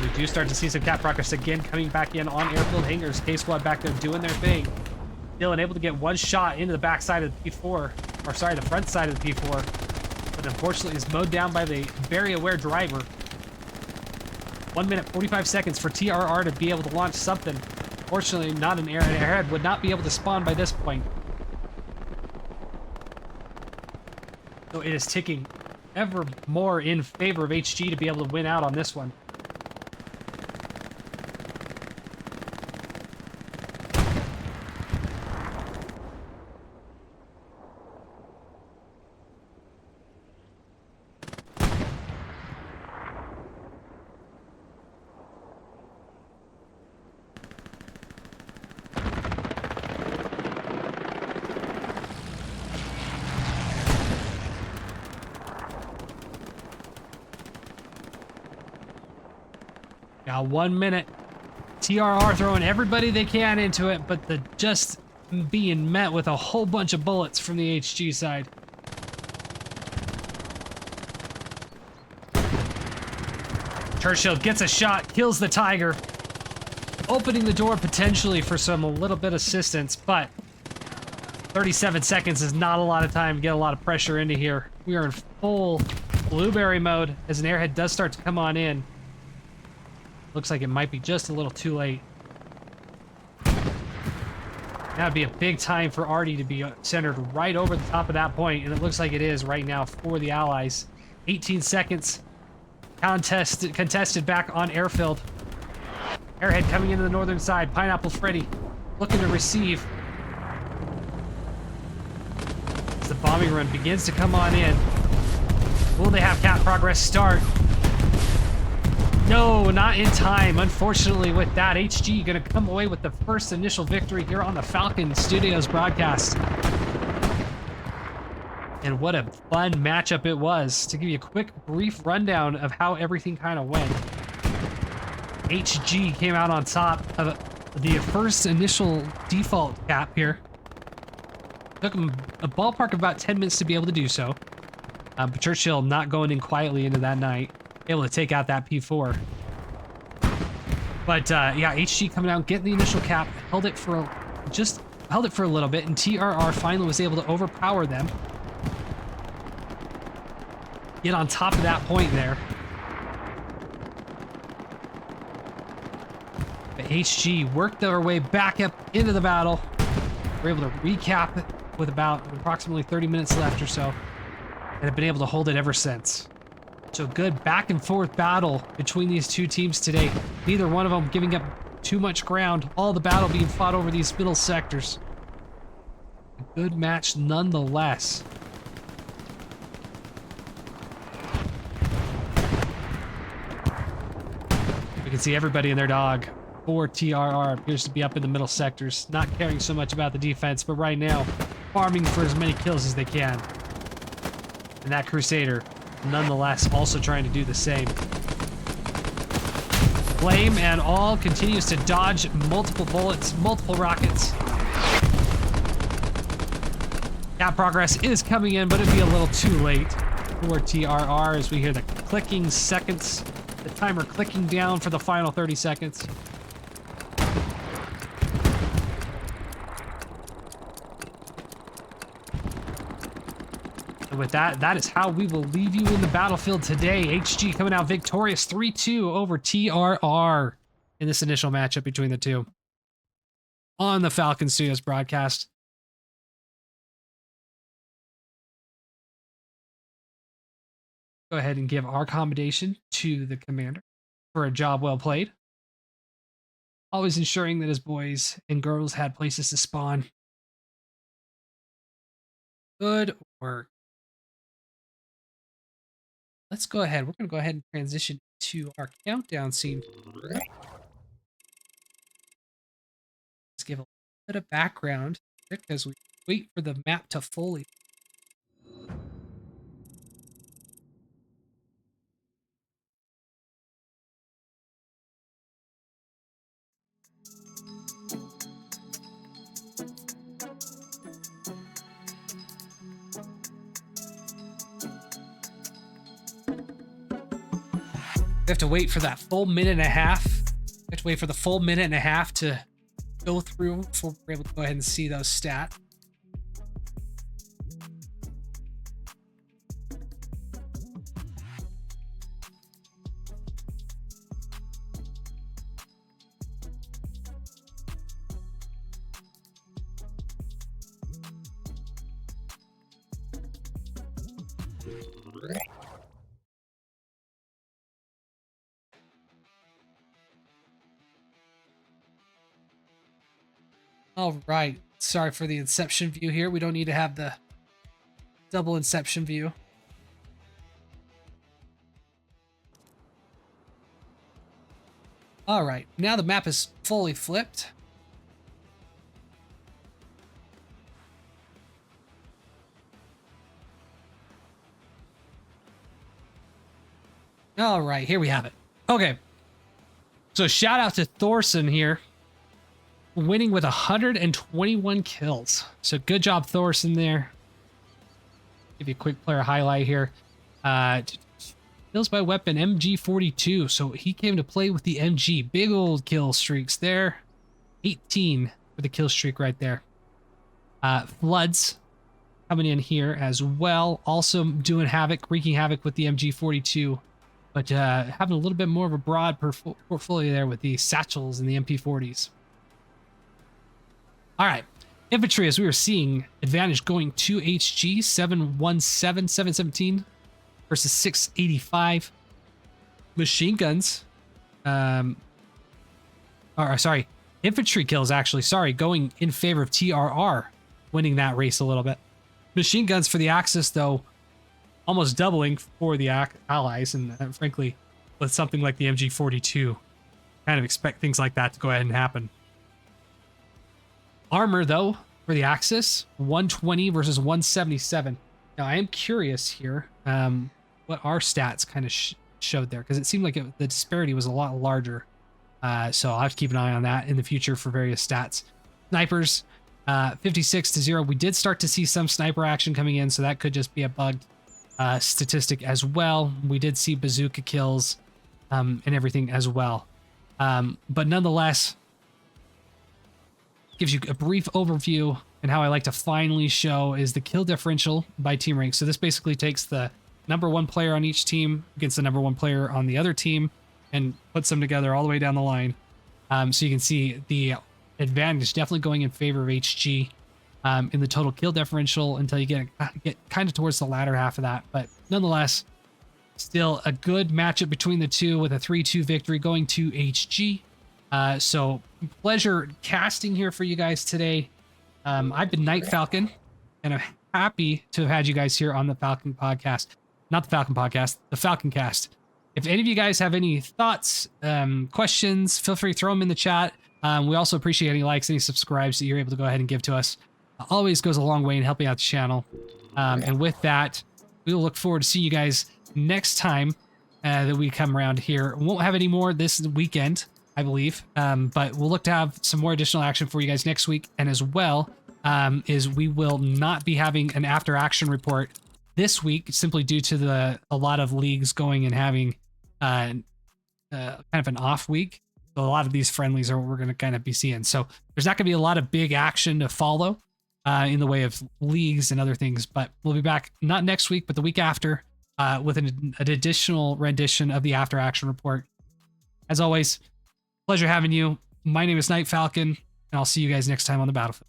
We do start to see some cap progress again coming back in on airfield hangars. K-Squad back there doing their thing. Dylan able to get one shot into the back side of the P4. Or sorry, the front side of the P4. But unfortunately is mowed down by the very aware driver. 1 minute 45 seconds for TRR to be able to launch something. Fortunately, not an airhead would not be able to spawn by this point. So it is ticking ever more in favor of HG to be able to win out on this one. Got 1 minute. TRR throwing everybody they can into it, but the just being met with a whole bunch of bullets from the HG side. Churchill gets a shot, kills the Tiger, opening the door potentially for a little bit of assistance, but 37 seconds is not a lot of time to get a lot of pressure into here. We are in full blueberry mode as an airhead does start to come on in. Looks like it might be just a little too late. That would be a big time for Artie to be centered right over the top of that point, and it looks like it is right now for the Allies. 18 seconds. Contested back on airfield. Airhead coming into the northern side. Pineapple Freddy looking to receive. As the bombing run begins to come on in. Will they have cap progress start? No, not in time. Unfortunately, with that, HG gonna come away with the first initial victory here on the Falcon Studios broadcast. And what a fun matchup it was. To give you a quick, brief rundown of how everything kind of went. HG came out on top of the first initial default cap here. Took him a ballpark of about 10 minutes to be able to do so. But Churchill not going in quietly into that night. Able to take out that P4. But yeah, HG coming out, getting the initial cap, held it for a little bit, and TRR finally was able to overpower them. Get on top of that point there. But HG worked their way back up into the battle. We're able to recap it with about approximately 30 minutes left or so, and have been able to hold it ever since. So good back and forth battle between these two teams today. Neither one of them giving up too much ground. All the battle being fought over these middle sectors. A good match nonetheless. You can see everybody and their dog for TRR appears to be up in the middle sectors, not caring so much about the defense, but right now farming for as many kills as they can. And that Crusader nonetheless also trying to do the same. Flame and all continues to dodge multiple bullets, multiple rockets. Cap progress is coming in, but it'd be a little too late for TRR as we hear the clicking seconds, the timer clicking down for the final 30 seconds. And with that, that is how we will leave you in the battlefield today. HG coming out victorious 3-2 over TRR in this initial matchup between the two on the Falcon Studios broadcast. Go ahead and give our commendation to the commander for a job well played. Always ensuring that his boys and girls had places to spawn. Good work. Let's go ahead. We're going to go ahead and transition to our countdown scene. Let's give a little bit of background as we wait for the map to fully. We have to wait for that full minute and a half. We have to wait for the full minute and a half to go through before we're able to go ahead and see those stats. All right. Sorry for the inception view here. We don't need to have the double inception view. All right. Now the map is fully flipped. All right. Here we have it. Okay. So shout out to Thorson here, winning with 121 kills. So good job, Thorson there. Give you a quick player highlight here. Kills by weapon, MG42. So he came to play with the MG. Big old kill streaks there. 18 for the kill streak right there. Floods coming in here as well. Also doing havoc, wreaking havoc with the MG42. But having a little bit more of a broad portfolio there with the satchels and the MP40s. All right. Infantry, as we were seeing, advantage going to HG, 717, 717 versus 685. Machine guns, infantry kills actually, going in favor of TRR, winning that race a little bit. Machine guns for the Axis, though, almost doubling for the Allies, and frankly, with something like the MG42, kind of expect things like that to go ahead and happen. Armor, though, for the Axis, 120 versus 177. Now, I am curious here what our stats kind of showed there, because it seemed like the disparity was a lot larger. So I'll have to keep an eye on that in the future for various stats. Snipers, 56 to 0. We did start to see some sniper action coming in, so that could just be a bugged statistic as well. We did see bazooka kills and everything as well. But nonetheless, gives you a brief overview, and how I like to finally show is the kill differential by team rank. So this basically takes the #1 player on each team against the #1 player on the other team and puts them together all the way down the line. So you can see the advantage definitely going in favor of HG in the total kill differential until you get kind of towards the latter half of that. But nonetheless, still a good matchup between the two with a 3-2 victory going to HG. So pleasure casting here for you guys today. I've been Night Falcon, and I'm happy to have had you guys here on the Falcon Podcast. Not the Falcon Podcast, the Falcon Cast. If any of you guys have any thoughts, questions, feel free to throw them in the chat. We also appreciate any likes, any subscribes that you're able to go ahead and give to us. Always goes a long way in helping out the channel. And with that, we will look forward to seeing you guys next time that we come around here. We won't have any more this weekend, I believe, but we'll look to have some more additional action for you guys next week. And as well, is we will not be having an after action report this week, simply due to a lot of leagues going and having kind of an off week. So a lot of these friendlies are what we're going to kind of be seeing. So there's not going to be a lot of big action to follow in the way of leagues and other things, but we'll be back not next week, but the week after with an additional rendition of the after action report. As always, pleasure having you. My name is Night Falcon, and I'll see you guys next time on the battlefield.